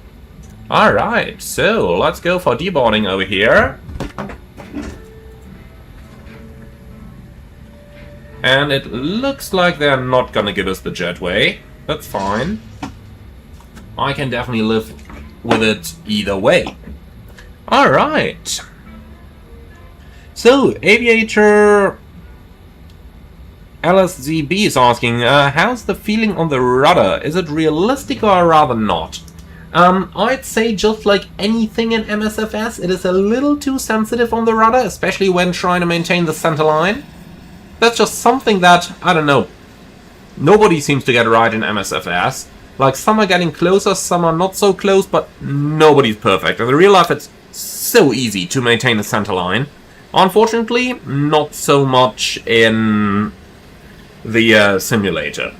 Alright, so let's go for deboarding over here. And it looks like they're not gonna give us the jetway. That's fine. I can definitely live with it either way. Alright. So, Aviator LSZB is asking, how's the feeling on the rudder? Is it realistic or rather not? I'd say just like anything in MSFS, it is a little too sensitive on the rudder, especially when trying to maintain the center line. That's just something that, I don't know, nobody seems to get right in MSFS. Like, some are getting closer, some are not so close, but nobody's perfect. In real life, it's so easy to maintain a center line. Unfortunately, not so much in the simulator.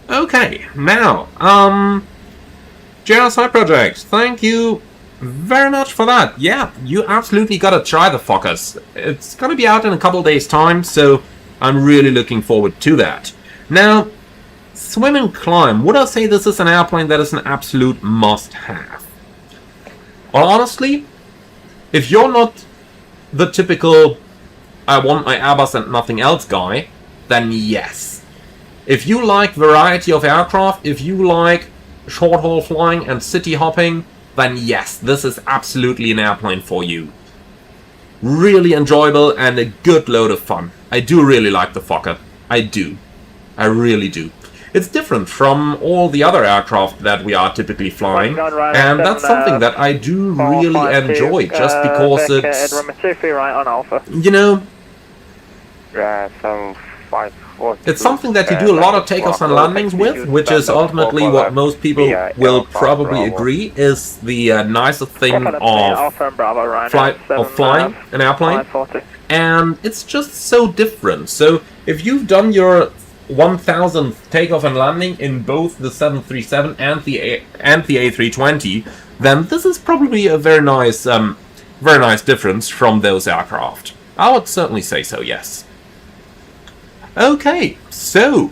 Okay, now, JR Side Project, thank you very much for that. Yeah, you absolutely gotta try the Fokkers. It's gonna be out in a couple days' time, so I'm really looking forward to that. Now, swim and climb. Would I say this is an airplane that is an absolute must-have? Well, honestly, if you're not the typical I want my Airbus and nothing else guy, then yes. If you like variety of aircraft, if you like short-haul flying and city hopping, then yes, this is absolutely an airplane for you. Really enjoyable and a good load of fun. I do really like the Fokker. I do. I really do. It's different from all the other aircraft that we are typically flying, and that's something that I do really enjoy, just because it's, you know, it's something that you do a lot of takeoffs and landings with, which is ultimately what most people will probably agree is the nicest thing of flying an airplane, and it's just so different. So if you've done your 1000th takeoff and landing in both the 737 and the A320, then this is probably a very nice difference from those aircraft. I would certainly say so, yes. Okay, so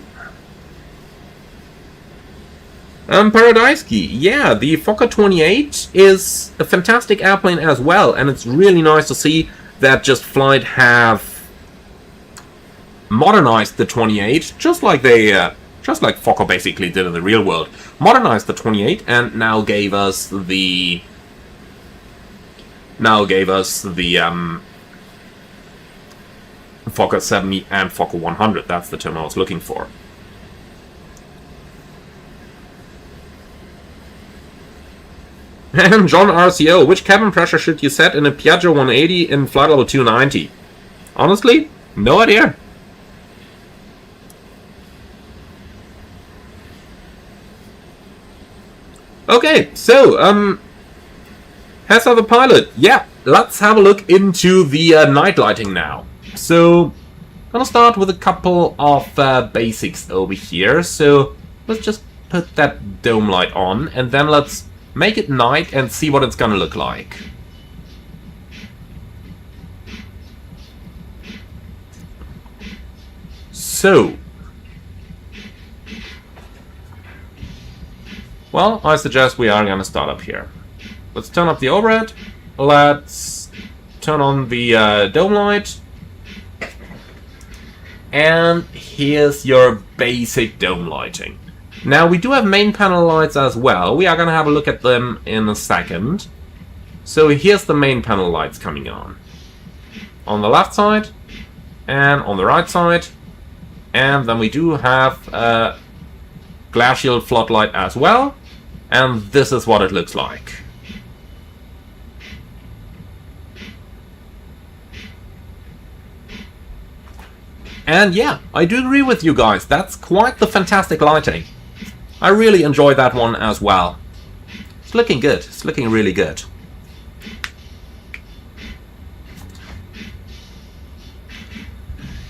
Paradisky, yeah, the Fokker 28 is a fantastic airplane as well, and it's really nice to see that Just Flight have modernized the 28, just like Fokker basically did in the real world. Modernized the 28 and now gave us the Fokker 70 and Fokker 100. That's the term I was looking for. And John RCO, which cabin pressure should you set in a Piaggio 180 in flight level 290? Honestly, no idea. Okay, so, Heads of the Pilot. Yeah, let's have a look into the night lighting now. So, I'm gonna start with a couple of basics over here. So, let's just put that dome light on, and then let's make it night and see what it's gonna look like. So, well, I suggest we are gonna start up here. Let's turn up the overhead. Let's turn on the dome light. And here's your basic dome lighting. Now, we do have main panel lights as well. We are gonna have a look at them in a second. So here's the main panel lights coming on. On the left side, and on the right side. And then we do have a glass shield floodlight as well. And this is what it looks like. And yeah, I do agree with you guys. That's quite the fantastic lighting. I really enjoy that one as well. It's looking good. It's looking really good.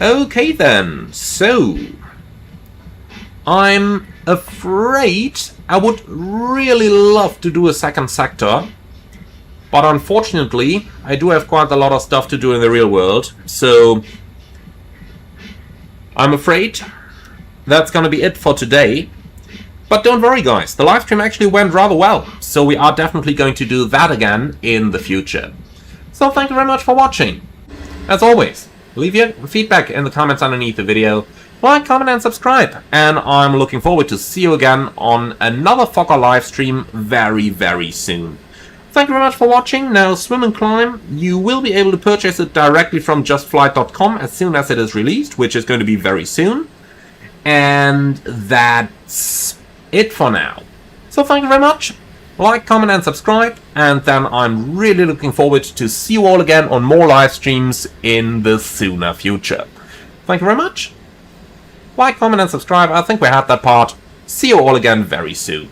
Okay then, so I'm afraid I would really love to do a second sector, but unfortunately I do have quite a lot of stuff to do in the real world, so I'm afraid that's gonna be it for today. But don't worry guys, the live stream actually went rather well, so we are definitely going to do that again in the future. So thank you very much for watching. As always, leave your feedback in the comments underneath the video, like, comment and subscribe, and I'm looking forward to see you again on another Fokker live stream very, very soon. Thank you very much for watching. Now, Swim and Climb, you will be able to purchase it directly from justflight.com as soon as it is released, which is going to be very soon. And that's it for now. So thank you very much. Like, comment and subscribe, and then I'm really looking forward to see you all again on more live streams in the sooner future. Thank you very much. Like, comment and subscribe. I think we had that part. See you all again very soon.